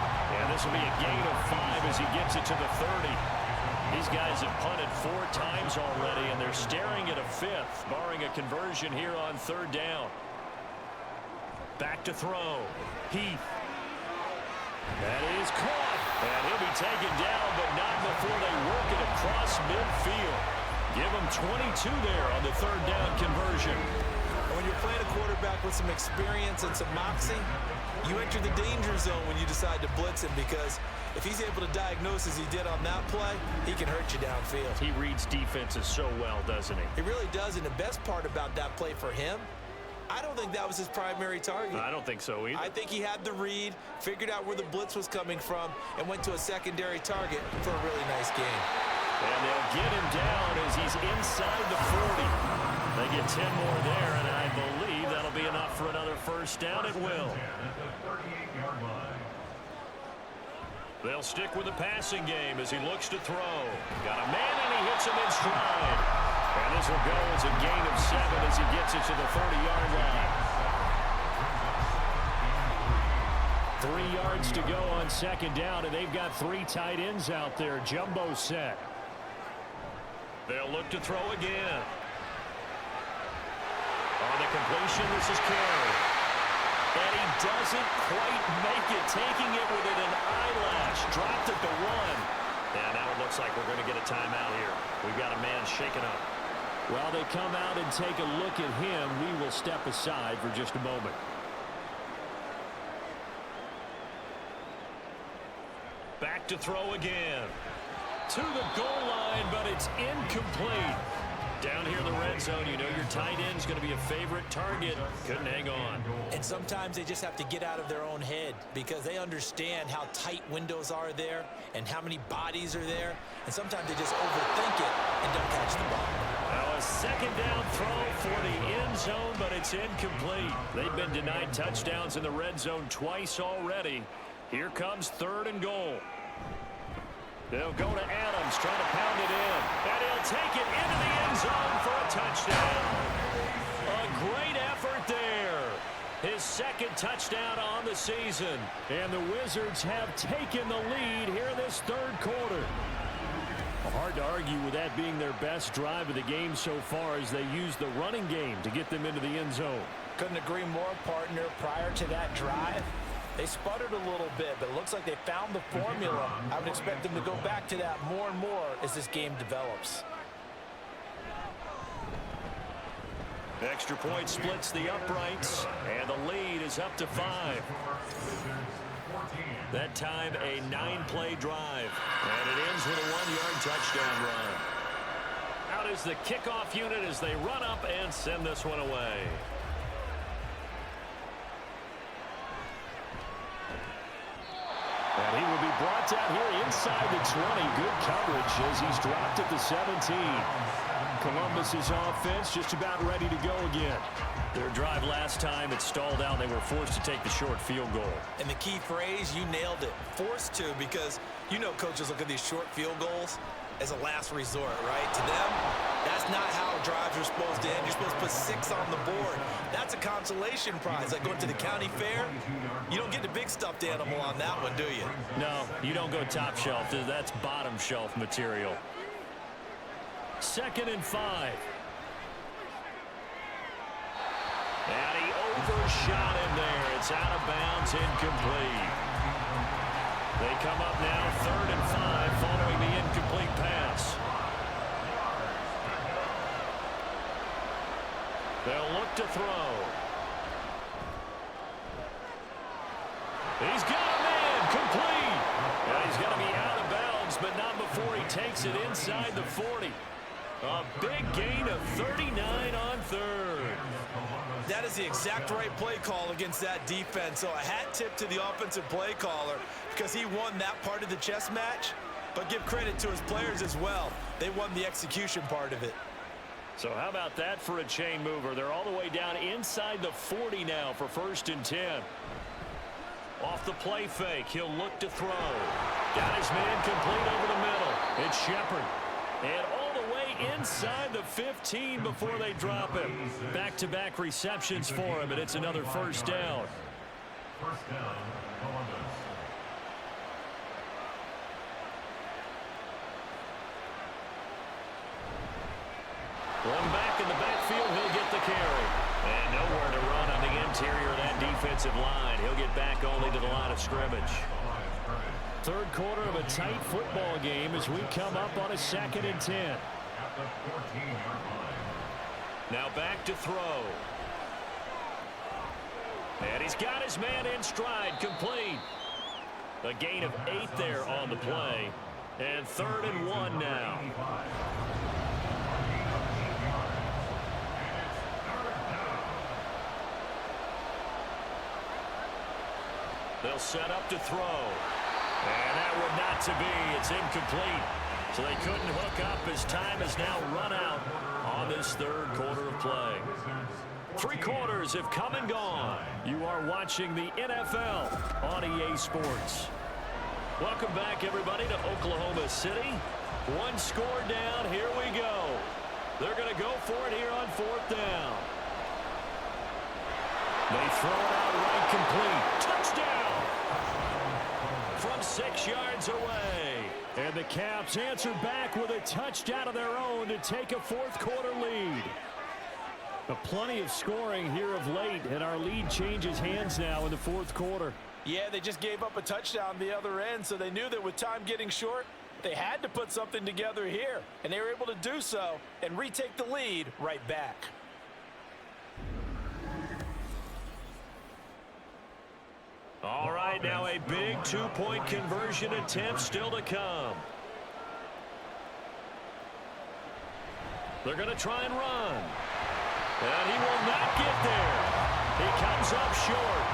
And this will be a gain of 5 as he gets it to the 30. These guys have punted 4 times already, and they're staring at a 5th, barring a conversion here on 3rd down. Back to throw. Heath. That is caught. And he'll be taken down, but not before they work it across midfield. Give him 22 there on the 3rd down conversion. And when you're playing a quarterback with some experience and some moxie, you enter the danger zone when you decide to blitz him, because if he's able to diagnose as he did on that play, he can hurt you downfield. He reads defenses so well, doesn't he? He really does, and the best part about that play for him, I don't think that was his primary target. I don't think so either. I think he had the read, figured out where the blitz was coming from, and went to a secondary target for a really nice game. And they'll get him down as he's inside the 40. They get 10 more there, and I believe that'll be enough for another first down. It will. They'll stick with the passing game as he looks to throw. Got a man, and he hits him in stride. And this will go as a gain of 7 as he gets it to the 30-yard line. 3 yards to go on 2nd down, and they've got 3 tight ends out there. Jumbo set. They'll look to throw again. On the completion, this is carried. And he doesn't quite make it, taking it within an eyelash. Dropped at the 1. And now it looks like we're going to get a timeout here. We've got a man shaken up. While they come out and take a look at him, we will step aside for just a moment. Back to throw again. To the goal line, but it's incomplete. Down here in the red zone, you know your tight end's going to be a favorite target. Couldn't hang on. And sometimes they just have to get out of their own head because they understand how tight windows are there and how many bodies are there. And sometimes they just overthink it and don't catch the ball. Now a 2nd down throw for the end zone, but it's incomplete. They've been denied touchdowns in the red zone twice already. Here comes 3rd and goal. They'll go to Adams, trying to pound it in. And he'll take it into the end zone for a touchdown. A great effort there. His 2nd touchdown on the season. And the Wizards have taken the lead here in this 3rd quarter. Hard to argue with that being their best drive of the game so far as they use the running game to get them into the end zone. Couldn't agree more, partner. Prior to that drive, they sputtered a little bit, but it looks like they found the formula. I would expect them to go back to that more and more as this game develops. Extra point splits the uprights, and the lead is up to 5. That time, a 9-play drive, and it ends with a 1-yard touchdown run. Out is the kickoff unit as they run up and send this one away. And he will be brought down here inside the 20. Good coverage as he's dropped at the 17. Columbus's offense just about ready to go again. Their drive last time, it stalled out. They were forced to take the short field goal. And the key phrase, you nailed it. Forced to, because you know coaches look at these short field goals as a last resort, right? To them, that's not how drives are supposed to end. You're supposed to put 6 on the board. That's a consolation prize. Like going to the county fair, you don't get the big stuffed animal on that one, do you? No, you don't go top shelf. That's bottom shelf material. 2nd and 5. And he overshot him there. It's out of bounds, incomplete. They come up now 3rd and 5 following the incomplete pass. They'll look to throw. He's got a man complete. And he's going to be out of bounds, but not before he takes it inside the 40. A big gain of 39 on 3rd. That is the exact right play call against that defense. So a hat tip to the offensive play caller because he won that part of the chess match. But give credit to his players as well. They won the execution part of it. So how about that for a chain mover? They're all the way down inside the 40 now for 1st and 10. Off the play fake, he'll look to throw. Got his man complete over the middle. It's Shepard. And all the way inside the 15 before they drop him. Back-to-back receptions for him, and it's another 1st down. 1st down, Columbus. One back in the backfield, he'll get the carry. And nowhere to run on the interior of that defensive line. He'll get back only to the line of scrimmage. 3rd quarter of a tight football game as we come up on a 2nd and 10. At the 14-yard line. Now back to throw. And he's got his man in stride, complete. A gain of 8 there on the play. And 3rd and 1 now. They'll set up to throw. And that one not to be. It's incomplete. So they couldn't hook up as time has now run out on this 3rd quarter of play. 3 quarters have come and gone. You are watching the NFL on EA Sports. Welcome back, everybody, to Oklahoma City. 1 score down. Here we go. They're going to go for it here on 4th down. They throw it out right complete. Touchdown! From 6 yards away. And the Caps answer back with a touchdown of their own to take a 4th quarter lead. Plenty of scoring here of late, and our lead changes hands now in the 4th quarter. Yeah, they just gave up a touchdown the other end, so they knew that with time getting short, they had to put something together here. And they were able to do so and retake the lead right back. All right, now a big 2-point conversion attempt still to come. They're going to try and run. And he will not get there. He comes up short.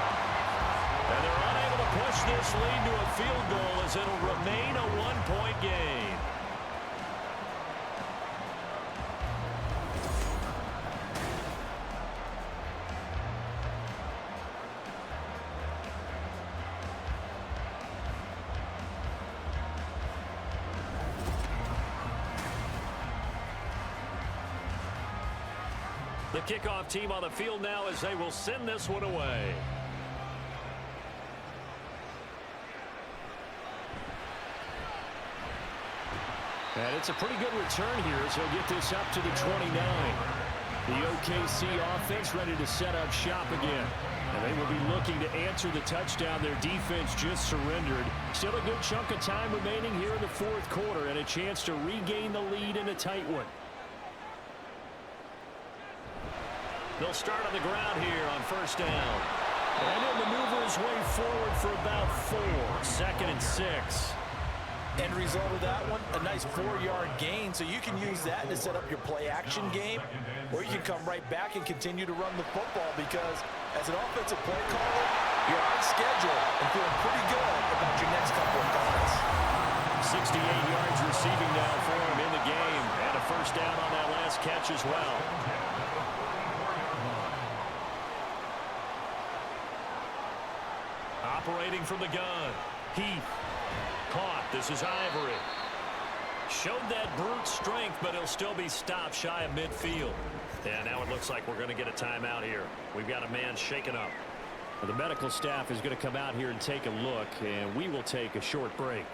And they're unable to push this lead to a field goal as it'll remain a 1-point game. The kickoff team on the field now as they will send this one away. And it's a pretty good return here as he'll get this up to the 29. The OKC offense ready to set up shop again. And they will be looking to answer the touchdown their defense just surrendered. Still a good chunk of time remaining here in the 4th quarter and a chance to regain the lead in a tight one. They'll start on the ground here on 1st down. And he'll maneuver his way forward for about 4. 2nd and 6. End result of that one, a nice 4-yard gain, so you can use that to set up your play-action game, or you can come right back and continue to run the football because as an offensive play caller, you're on schedule and feeling pretty good about your next couple of calls. 68 yards receiving now for him in the game, and a 1st down on that last catch as well. Operating from the gun, Heath. Caught. This is Ivory. Showed that brute strength, but he'll still be stopped shy of midfield. And now it looks like we're going to get a timeout here. We've got a man shaken up. The medical staff is going to come out here and take a look, and we will take a short break.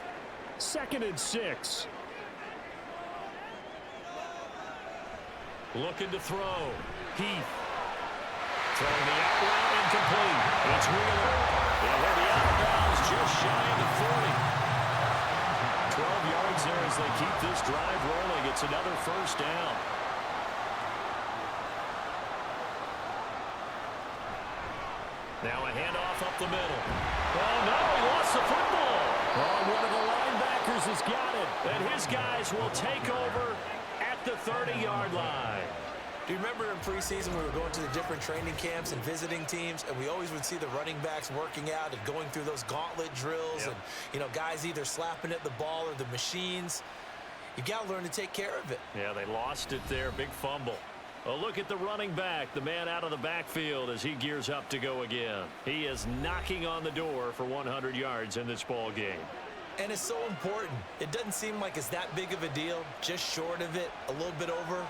2nd and 6. Looking to throw. Heath. Throwing the out route incomplete. It's Wheeler. He'll be out of bounds just shy of the 40. 12 yards there as they keep this drive rolling. It's another first down. Now a handoff up the middle. Oh, no, he lost the football. Oh, one of the linebackers has got it. And his guys will take over at the 30-yard line. Do you remember in preseason we were going to the different training camps and visiting teams, and we always would see the running backs working out and going through those gauntlet drills, and, you know, guys either slapping at the ball or the machines. You got to learn to take care of it. Yeah, they lost it there. Big fumble. A look at the running back, the man out of the backfield as he gears up to go again. He is knocking on the door for 100 yards in this ball game. And it's so important. It doesn't seem like it's that big of a deal, just short of it, a little bit over.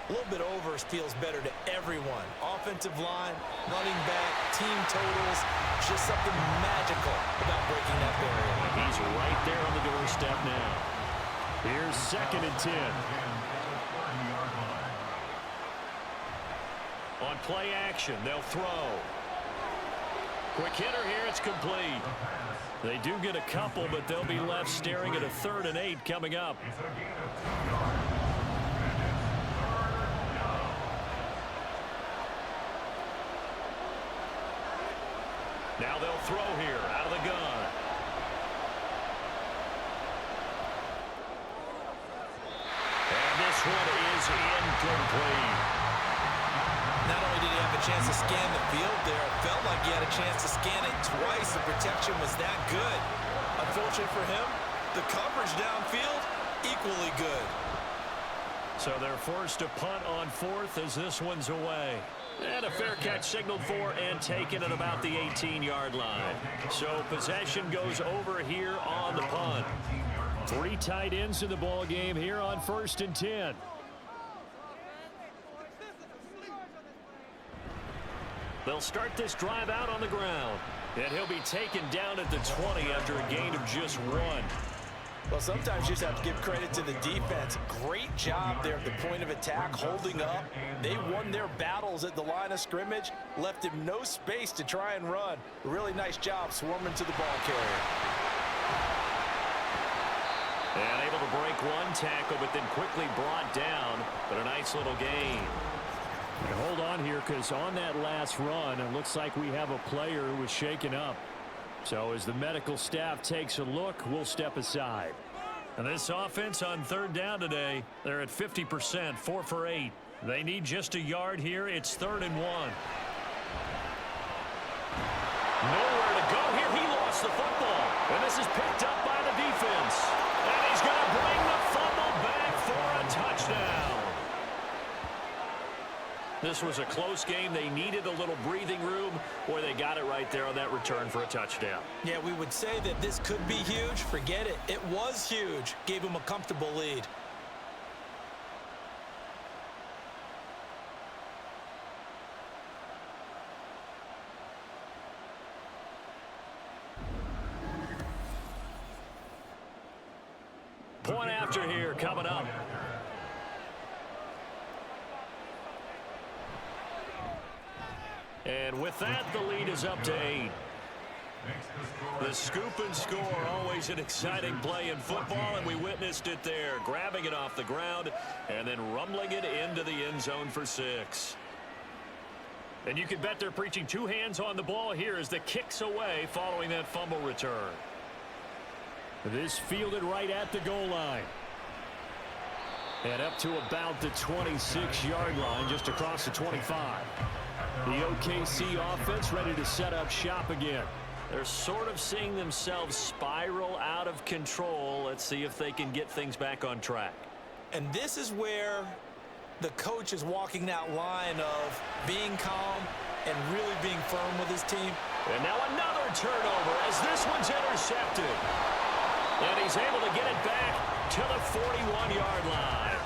A little bit over feels better to everyone. Offensive line, running back, team totals, just something magical about breaking that barrier. He's right there on the doorstep now. Here's 2nd and 10. On play action, they'll throw. Quick hitter here, it's complete. They do get a couple, but they'll be left staring at a 3rd and 8 coming up. Now they'll throw here out of the gun. And this one is incomplete. Not only did he have a chance to scan the field there, it felt like he had a chance to scan it twice. The protection was that good. Unfortunately for him, the coverage downfield, equally good. So they're forced to punt on 4th as this one's away. And a fair catch signaled for and taken at about the 18-yard line. So possession goes over here on the punt. 3 tight ends in the ball game here on 1st and 10. They'll start this drive out on the ground. And he'll be taken down at the 20 after a gain of just 1. Well, sometimes you just have to give credit to the defense. Great job there at the point of attack, holding up. They won their battles at the line of scrimmage, left him no space to try and run. Really nice job swarming to the ball carrier. And able to break 1 tackle, but then quickly brought down. But a nice little gain. And hold on here, because on that last run, it looks like we have a player who was shaken up. So as the medical staff takes a look, we'll step aside. And this offense on 3rd down today, they're at 50%, 4 for 8. They need just a yard here. It's 3rd and 1. Nowhere to go here. He lost the football. And this is picked up by the defense. And he's going to bring the fumble back for a touchdown. This was a close game. They needed a little breathing room, or they got it right there on that return for a touchdown. Yeah, we would say that this could be huge. Forget it. It was huge. Gave him a comfortable lead. Point after here coming up. And with that, the lead is up to 8. The scoop and score, always an exciting play in football, and we witnessed it there, grabbing it off the ground and then rumbling it into the end zone for 6. And you can bet they're preaching 2 hands on the ball here as the kick's away following that fumble return. This fielded right at the goal line. And up to about the 26-yard line, just across the 25. The OKC offense ready to set up shop again. They're sort of seeing themselves spiral out of control. Let's see if they can get things back on track. And this is where the coach is walking that line of being calm and really being firm with his team. And now another turnover as this one's intercepted. And he's able to get it back to the 41-yard line.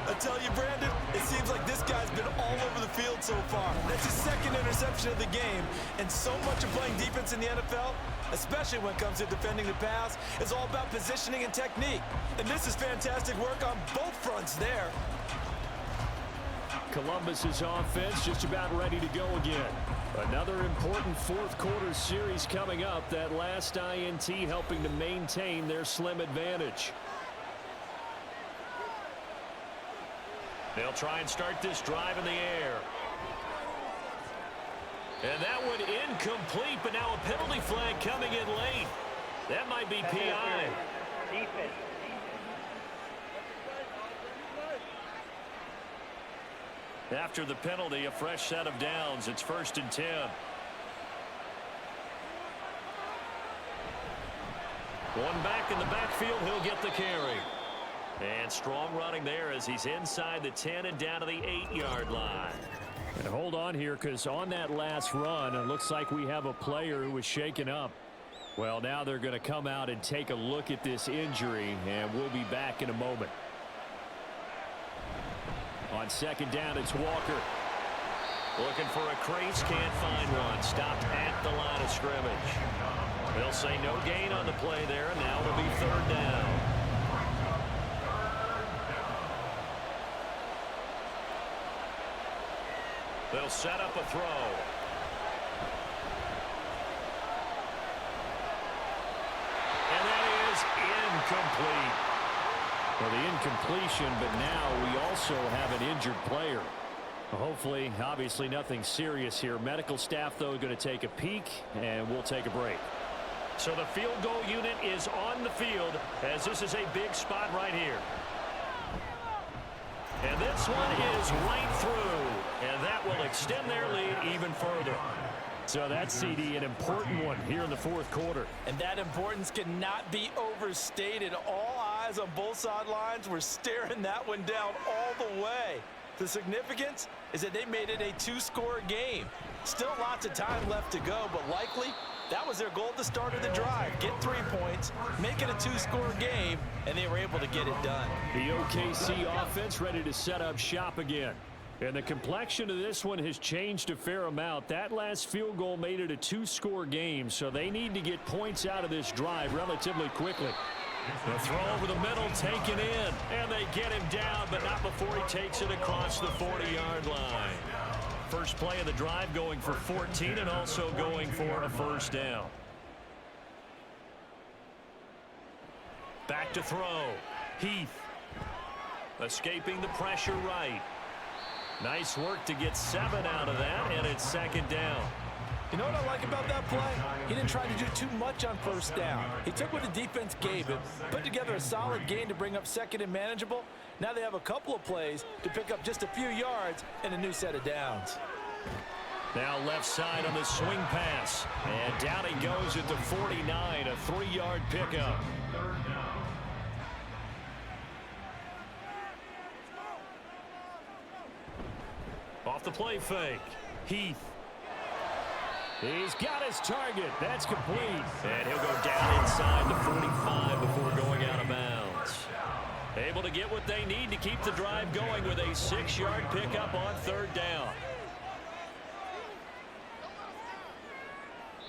I tell you, Brandon, it seems like this guy's been all over the field so far. That's his 2nd interception of the game. And so much of playing defense in the NFL, especially when it comes to defending the pass, is all about positioning and technique. And this is fantastic work on both fronts there. Columbus's offense just about ready to go again. Another important fourth quarter series coming up. That last INT helping to maintain their slim advantage. They'll try and start this drive in the air. And that one incomplete, but now a penalty flag coming in late. That might be PI. Defense. After the penalty, a fresh set of downs. It's 1st and 10. One back in the backfield. He'll get the carry. And strong running there as he's inside the 10 and down to the 8-yard line. And hold on here, because on that last run, it looks like we have a player who was shaken up. Well, now they're going to come out and take a look at this injury, and we'll be back in a moment. On 2nd down, it's Walker. Looking for a crease, can't find one. Stopped at the line of scrimmage. They'll say no gain on the play there, and now it'll be 3rd down. They'll set up a throw. And that is incomplete. Well, the incompletion, but now we also have an injured player. Hopefully, obviously nothing serious here. Medical staff, though, going to take a peek, and we'll take a break. So the field goal unit is on the field, as this is a big spot right here. And this one is right through, and that will extend their lead even further. So that's, CD, an important one here in the fourth quarter. And that importance cannot be overstated. All eyes on both sidelines were staring that one down all the way. The significance is that they made it a 2-score game. Still lots of time left to go, but likely that was their goal at the start of the drive. Get 3 points, make it a 2-score game, and they were able to get it done. The OKC offense ready to set up shop again. And the complexion of this one has changed a fair amount. That last field goal made it a 2-score game, so they need to get points out of this drive relatively quickly. The throw over the middle taken in, and they get him down, but not before he takes it across the 40-yard line. First play of the drive going for 14 and also going for a 1st down. Back to throw. Heath. Escaping the pressure right. Nice work to get 7 out of that, and it's 2nd down. You know what I like about that play? He didn't try to do too much on 1st down. He took what the defense gave him, put together a solid gain to bring up 2nd and manageable. Now they have a couple of plays to pick up just a few yards and a new set of downs. Now left side on the swing pass. And down he goes at the 49, a 3-yard pickup. Off the play fake. Heath. He's got his target. That's complete. And he'll go down inside the 45 before going out of bounds. Able to get what they need to keep the drive going with a 6-yard pickup on 3rd down.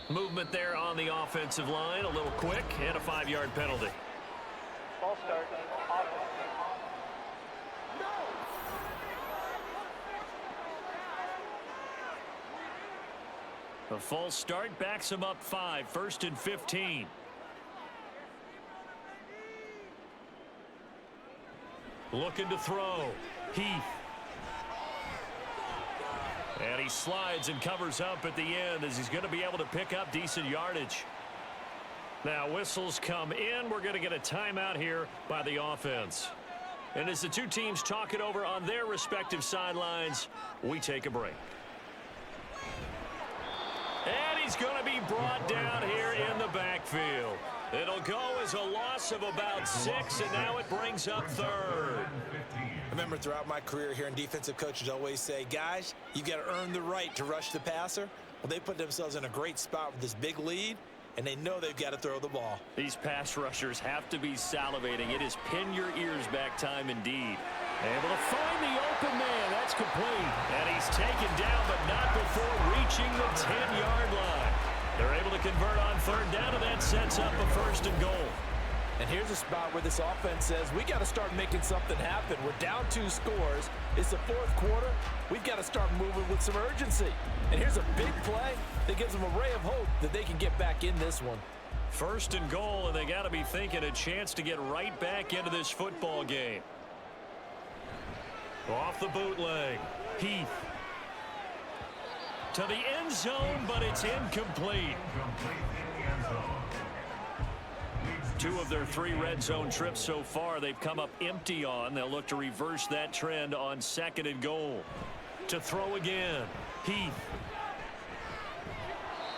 Movement there on the offensive line, a little quick, and a 5-yard penalty. False start. Offense. A false start backs him up 5, 1st and 15. Looking to throw. Heath. And he slides and covers up at the end as he's going to be able to pick up decent yardage. Now whistles come in. We're going to get a timeout here by the offense. And as the two teams talk it over on their respective sidelines, we take a break. And he's going to be brought down here in the backfield. It'll go as a loss of about 6, and now it brings up 3rd. I remember throughout my career hearing defensive coaches always say, guys, you got to earn the right to rush the passer. Well, they put themselves in a great spot with this big lead, and they know they've got to throw the ball. These pass rushers have to be salivating. It is pin your ears back time indeed. Able to find the open man. That's complete. And he's taken down, but not before reaching the 10-yard line. They're able to convert on 3rd down, and that sets up a 1st and goal. And here's a spot where this offense says, we got to start making something happen. We're down 2 scores. It's the 4th quarter. We've got to start moving with some urgency. And here's a big play that gives them a ray of hope that they can get back in this one. 1st and goal, and they got to be thinking a chance to get right back into this football game. Off the bootleg. Heath. To the end zone, but it's incomplete. 2 of their 3 red zone trips so far, they've come up empty on. They'll look to reverse that trend on 2nd and goal. To throw again. Heath.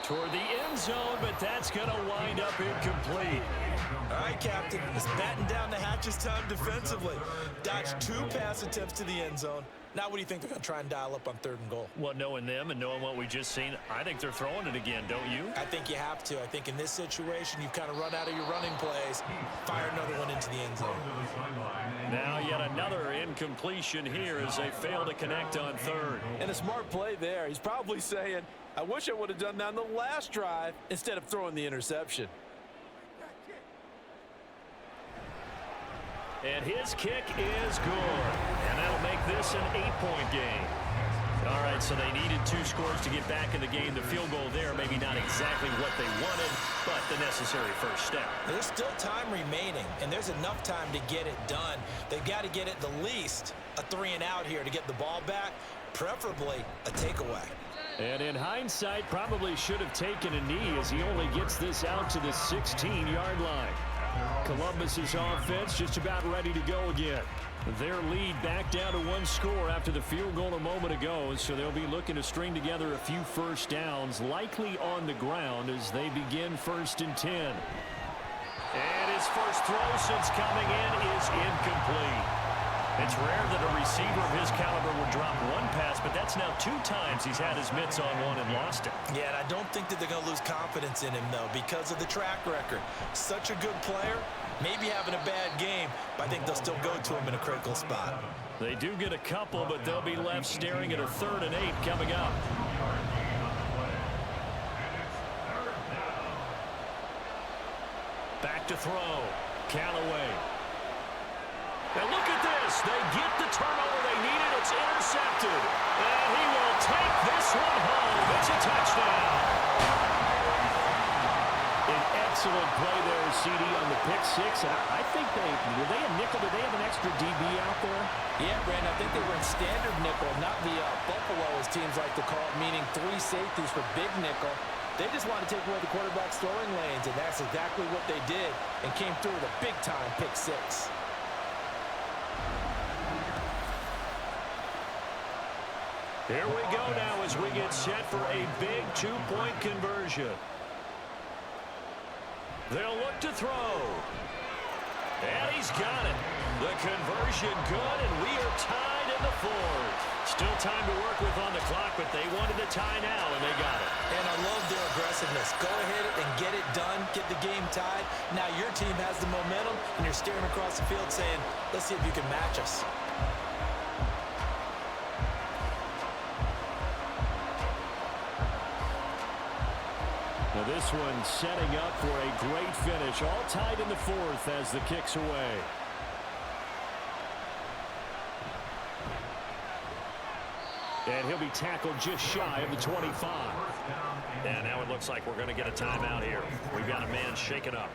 Toward the end zone, but that's going to wind up incomplete. All right, Captain. It's batten down the hatches time defensively. Dodged 2 pass attempts to the end zone. Now what do you think they're going to try and dial up on 3rd and goal? Well, knowing them and knowing what we just seen, I think they're throwing it again, don't you? I think you have to. I think in this situation, you've kind of run out of your running plays. Fire another one into the end zone. Now yet another incompletion here as they fail to connect on 3rd. And a smart play there. He's probably saying, I wish I would have done that on the last drive instead of throwing the interception. And his kick is good. And that'll make this an 8-point game. All right, so they needed 2 scores to get back in the game. The field goal there, maybe not exactly what they wanted, but the necessary first step. There's still time remaining, and there's enough time to get it done. They've got to get at the least a 3 and out here to get the ball back, preferably a takeaway. And in hindsight, probably should have taken a knee as he only gets this out to the 16-yard line. Columbus's offense just about ready to go again. Their lead back down to 1 score after the field goal a moment ago, so they'll be looking to string together a few first downs, likely on the ground as they begin 1st and 10. And his first throw since coming in is incomplete. It's rare that a receiver of his caliber would drop 1 pass, but that's now 2 times he's had his mitts on one and lost it. Yeah, and I don't think that they're going to lose confidence in him, though, because of the track record. Such a good player, maybe having a bad game, but I think they'll still go to him in a critical spot. They do get a couple, but they'll be left staring at a 3rd and 8 coming up. Back to throw. Callaway. And look at this. They get the turnover they needed. It's intercepted. And he will take this one home. It's a touchdown. An excellent play there, CD, on the pick 6. And I think were they a nickel? Did they have an extra DB out there? Yeah, Brandon, I think they were in standard nickel, not the Buffalo, as teams like to call it, meaning 3 safeties for big nickel. They just want to take away the quarterback's throwing lanes, and that's exactly what they did and came through with a big-time pick 6. Here we go now as we get set for a big 2-point conversion. They'll look to throw. And he's got it. The conversion good, and we are tied in the 4th. Still time to work with on the clock, but they wanted to tie now, and they got it. And I love their aggressiveness. Go ahead and get it done, get the game tied. Now your team has the momentum, and you're staring across the field saying, let's see if you can match us. Now this one setting up for a great finish. All tied in the 4th as the kick's away. And he'll be tackled just shy of the 25. And now it looks like we're going to get a timeout here. We've got a man shaken up.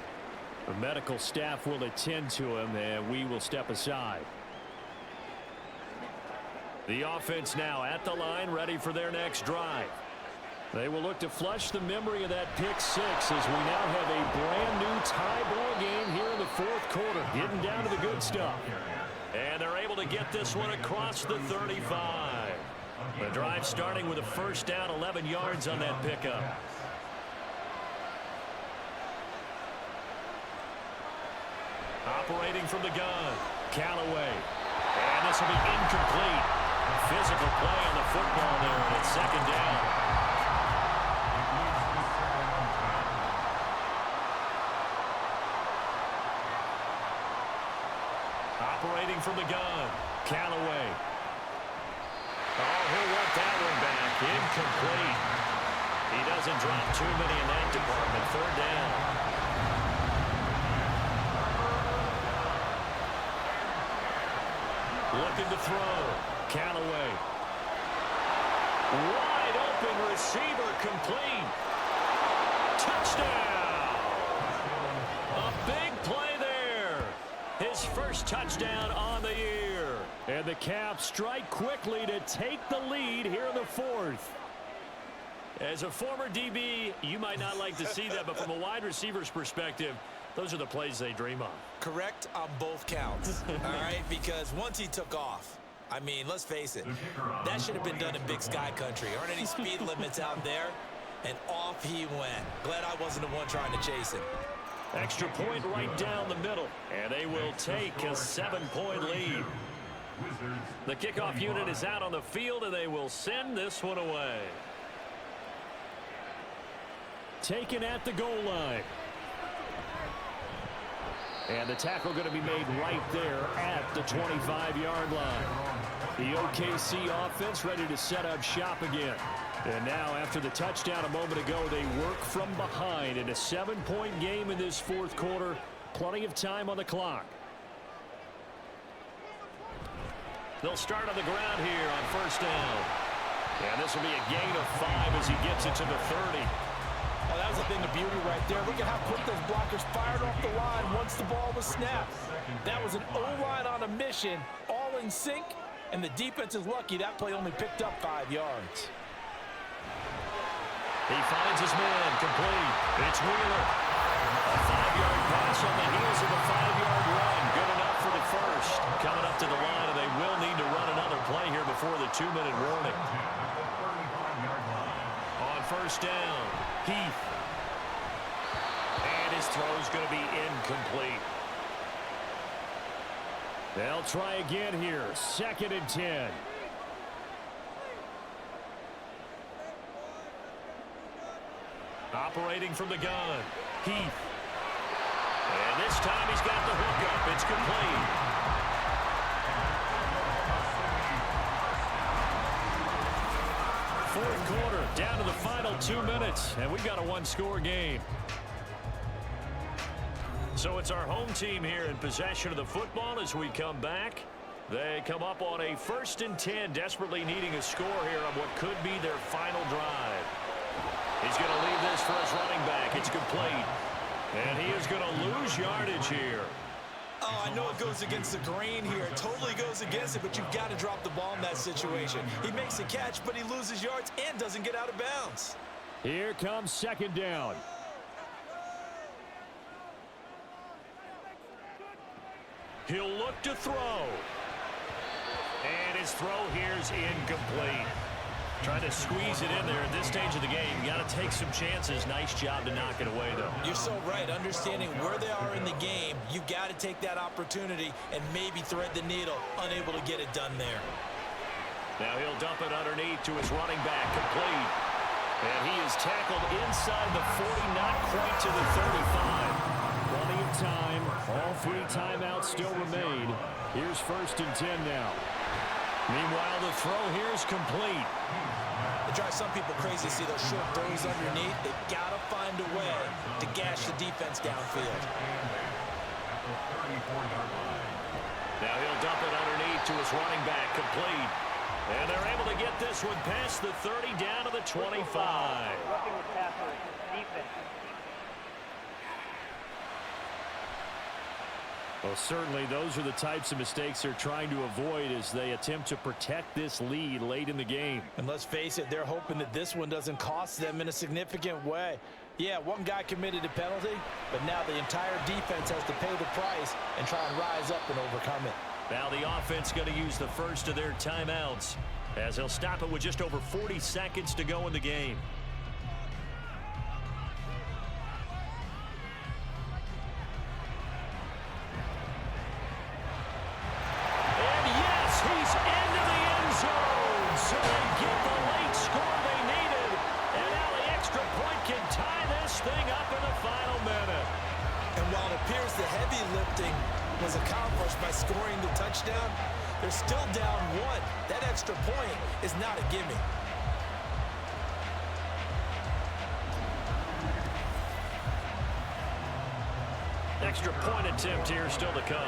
The medical staff will attend to him, and we will step aside. The offense now at the line, ready for their next drive. They will look to flush the memory of that pick 6 as we now have a brand new tie ball game here in the 4th quarter, getting down to the good stuff. And they're able to get this one across the 35. The drive starting with a first down, 11 yards on that pickup. Operating from the gun, Callaway. And this will be incomplete. Physical play on the football there, and it's 2nd down. Operating from the gun, Callaway. Oh, he'll want that one back. Incomplete. He doesn't drop too many in that department. 3rd down. Looking to throw. Callaway. Wide open receiver complete. Touchdown. A big play there. His first touchdown on the year. And the Caps strike quickly to take the lead here in the fourth. As a former DB, you might not like to see that, but from a wide receiver's perspective, those are the plays they dream of. Correct on both counts, all right? Because once he took off, I mean, let's face it, that should have been done in Big Sky Country. Aren't any speed limits out there? And off he went. Glad I wasn't the one trying to chase him. Extra point right down the middle, and they will take a 7-point lead. The kickoff unit is out on the field, and they will send this one away. Taken at the goal line. And the tackle going to be made right there at the 25-yard line. The OKC offense ready to set up shop again. And now after the touchdown a moment ago, they work from behind in a 7-point game in this fourth quarter. Plenty of time on the clock. They'll start on the ground here on first down. And this will be a gain of 5 as he gets it to the 30. Oh, that was a thing of beauty right there. Look at how quick those blockers fired off the line once the ball was snapped. That was an O-line on a mission, all in sync, and the defense is lucky that play only picked up 5 yards. He finds his man complete. It's Wheeler. A 5-yard pass on the heels of a 5-yard run. Good enough for the first. Coming up to the line, and they will need to run another play here before the 2-minute warning. On first down, Heath. And his throw is going to be incomplete. They'll try again here. 2nd and 10. Operating from the gun, Heath. And this time he's got the hook up. It's complete. Fourth quarter, down to the final 2 minutes, and we've got a 1-score game. So it's our home team here in possession of the football as we come back. They come up on a 1st and 10, desperately needing a score here on what could be their final drive. He's going to leave this for his running back. It's complete. And he is going to lose yardage here. Oh, I know it goes against the grain here. It totally goes against it, but you've got to drop the ball in that situation. He makes a catch, but he loses yards and doesn't get out of bounds. Here comes 2nd down. He'll look to throw. And his throw here is incomplete. Trying to squeeze it in there at this stage of the game. You got to take some chances. Nice job to knock it away, though. You're so right. Understanding where they are in the game, you've got to take that opportunity and maybe thread the needle. Unable to get it done there. Now he'll dump it underneath to his running back. Complete. And he is tackled inside the 40, not quite to the 35. Plenty of time. All 3 timeouts still remain. Here's 1st and 10 now. Meanwhile, the throw here is complete. It drives some people crazy to see those short throws underneath. They've got to find a way to gash the defense downfield. Now he'll dump it underneath to his running back. Complete. And they're able to get this one past the 30 down to the 25. Roughing the passer, defense. Well, certainly those are the types of mistakes they're trying to avoid as they attempt to protect this lead late in the game. And let's face it, they're hoping that this one doesn't cost them in a significant way. Yeah, one guy committed a penalty, but now the entire defense has to pay the price and try and rise up and overcome it. Now the offense going to use the first of their timeouts as they'll stop it with just over 40 seconds to go in the game. Was accomplished by scoring the touchdown. They're still down 1. That extra point is not a gimme. Extra point attempt here still to come.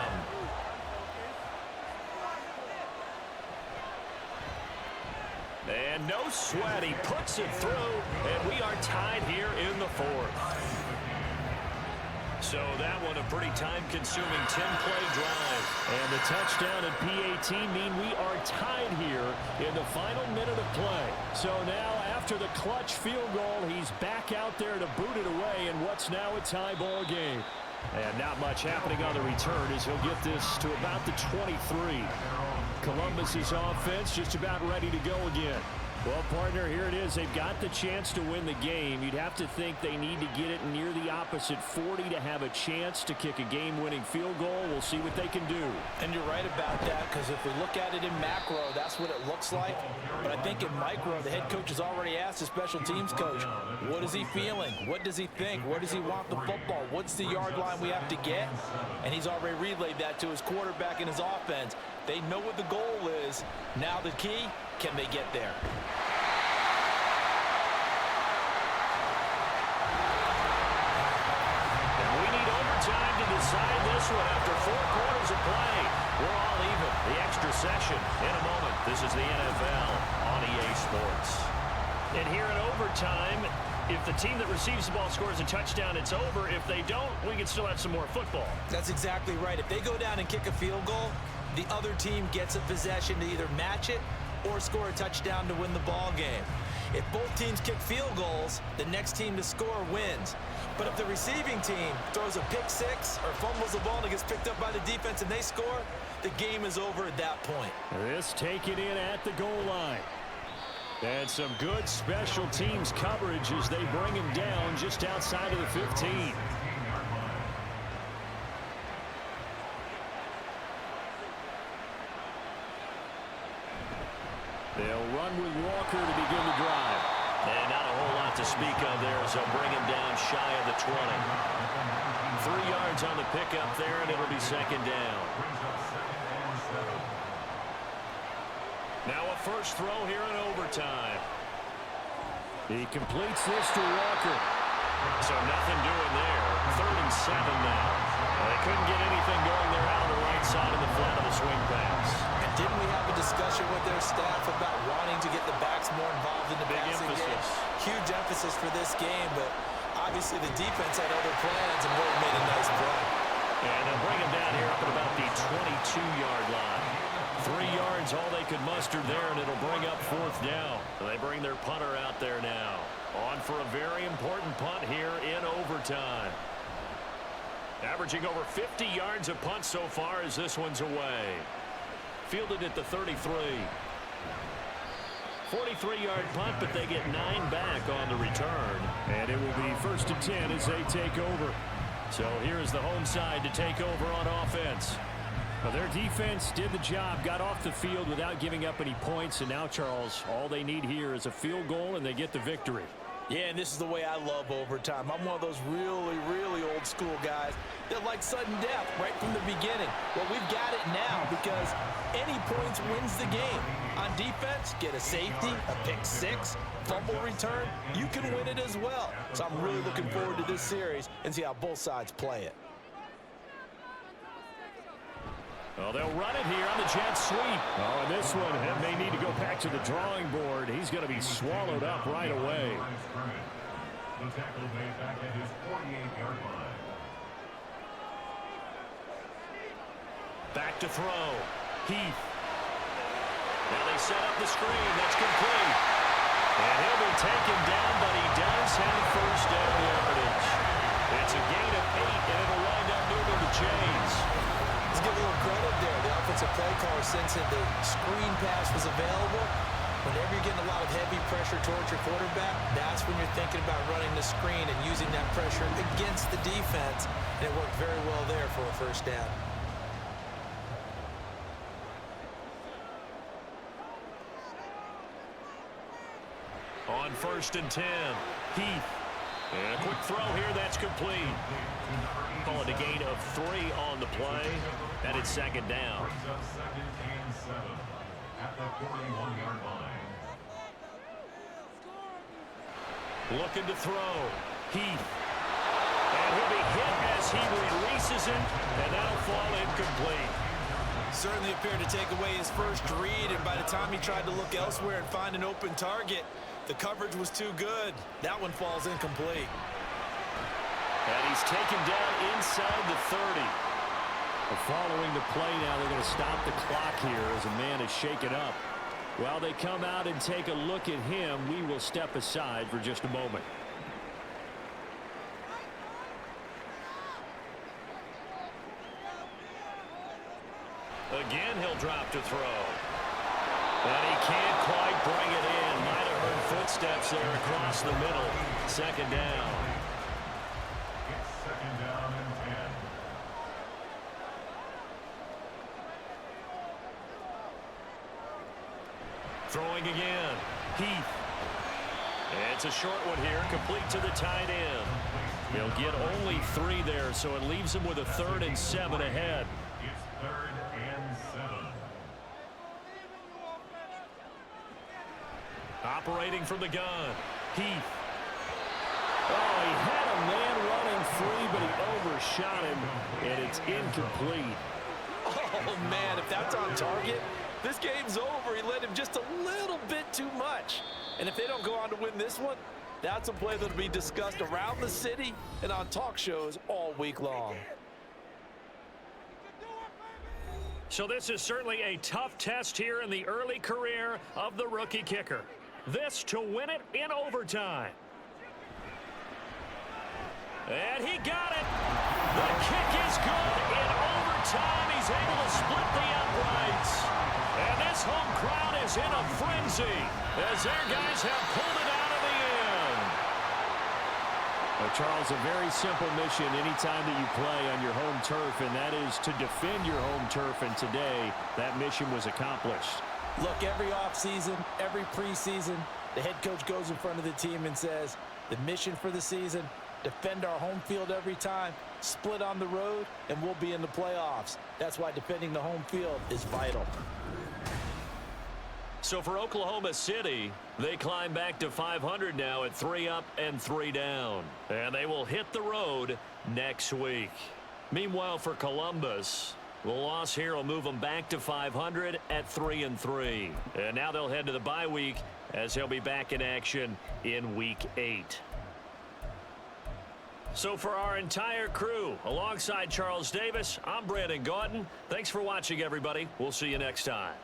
And no sweat. He puts it through, and we are tied here in the fourth. So that one a pretty time-consuming 10-play drive. And the touchdown and PAT mean we are tied here in the final minute of play. So now after the clutch field goal, he's back out there to boot it away in what's now a tie ball game. And not much happening on the return as he'll get this to about the 23. Columbus's offense just about ready to go again. Well, partner, here it is. They've got the chance to win the game. You'd have to think they need to get it near the opposite 40 to have a chance to kick a game-winning field goal. We'll see what they can do. And you're right about that, because if we look at it in macro, that's what it looks like. But I think in micro, the head coach has already asked the special teams coach, what is he feeling? What does he think? Where does he want the football? What's the yard line we have to get? And he's already relayed that to his quarterback and his offense. They know what the goal is. Now the key, can they get there? And we need overtime to decide this one after 4 quarters of play. We're all even. The extra session in a moment. This is the NFL on EA Sports. And here in overtime, if the team that receives the ball scores a touchdown, it's over. If they don't, we can still have some more football. That's exactly right. If they go down and kick a field goal, the other team gets a possession to either match it or score a touchdown to win the ball game. If both teams kick field goals, the next team to score wins. But if the receiving team throws a pick six or fumbles the ball and it gets picked up by the defense and they score, the game is over at that point. This taken in at the goal line. And some good special teams coverage as they bring him down just outside of the 15. They'll run with Walker to begin the drive. And not a whole lot to speak of there as they'll bring him down shy of the 20. 3 yards on the pickup there, and it'll be second down. Now a first throw here in overtime. He completes this to Walker. So nothing doing there. 3rd and 7 now. They couldn't get anything going there out on the right side of the flat of the swing pass. And didn't we have a discussion with their staff about wanting to get the backs more involved in the passing game? Huge emphasis for this game, but obviously the defense had other plans and really made a nice play. And they'll bring him down here up at about the 22-yard line. 3 yards, all they could muster there, and it'll bring up 4th down. They bring their punter out there now. On for a very important punt here in overtime. Averaging over 50 yards a punt so far as this one's away. Fielded at the 33. 43-yard punt, but they get 9 back on the return. And it will be 1st and 10 as they take over. So here's the home side to take over on offense. Well, their defense did the job, got off the field without giving up any points, and now, Charles, all they need here is a field goal, and they get the victory. Yeah, and this is the way I love overtime. I'm one of those really, really old school guys that like sudden death right from the beginning. Well, we've got it now because any points wins the game. On defense, get a safety, a pick six, fumble return, you can win it as well. So I'm really looking forward to this series and see how both sides play it. Well, they'll run it here on the jet sweep. Oh, and this one, and they need to go back to the drawing board. He's going to be swallowed up right away. The tackle made back at his 48-yard line. Back to throw. Heath. Now they set up the screen. That's complete. And he'll be taken down, but he does have first down yardage. It's a gain of 8, and it'll wind up moving the chains. Let's give a little credit there. The offensive play caller, since the screen pass was available, whenever you're getting a lot of heavy pressure towards your quarterback, that's when you're thinking about running the screen and using that pressure against the defense. And it worked very well there for a first down. On 1st and 10, Heath. And a quick throw here, that's complete. Call it a gain of 3 on the play, and it's second down. Brings up 2nd and 7 at the 41-yard line. Looking to throw. Heath. And he'll be hit as he releases it, and that'll fall incomplete. Certainly appeared to take away his first read, and by the time he tried to look elsewhere and find an open target, the coverage was too good. That one falls incomplete. And he's taken down inside the 30. Following the play now, they're going to stop the clock here as a man is shaken up. While they come out and take a look at him, we will step aside for just a moment. Again, he'll drop to throw. And he can't quite bring it in. Might have heard footsteps there across the middle. Second down. It's second down and 10. Throwing again. Heath. It's a short one here, complete to the tight end. He'll get only 3 there, so it leaves him with a 3rd and 7 ahead. It's 3rd and 7. Operating from the gun. Heath. Oh, he had a man running free, but he overshot him, and it's incomplete. Oh, man, if that's on target, this game's over. He led him just a little bit too much. And if they don't go on to win this one, that's a play that'll be discussed around the city and on talk shows all week long. So this is certainly a tough test here in the early career of the rookie kicker. This to win it in overtime. And he got it. The kick is good in overtime. He's able to split the uprights. And this home crowd is in a frenzy as their guys have pulled it out of the end. Well, Charles, a very simple mission anytime that you play on your home turf, and that is to defend your home turf. And today, that mission was accomplished. Look, every offseason, every preseason, the head coach goes in front of the team and says, the mission for the season, defend our home field every time, split on the road, and we'll be in the playoffs. That's why defending the home field is vital. So for Oklahoma City, they climb back to 500 now at 3 up and 3 down. And they will hit the road next week. Meanwhile, for Columbus, the loss here will move them back to 500 at 3 and 3. And now they'll head to the bye week as they'll be back in action in week 8. So for our entire crew, alongside Charles Davis, I'm Brandon Gautin. Thanks for watching, everybody. We'll see you next time.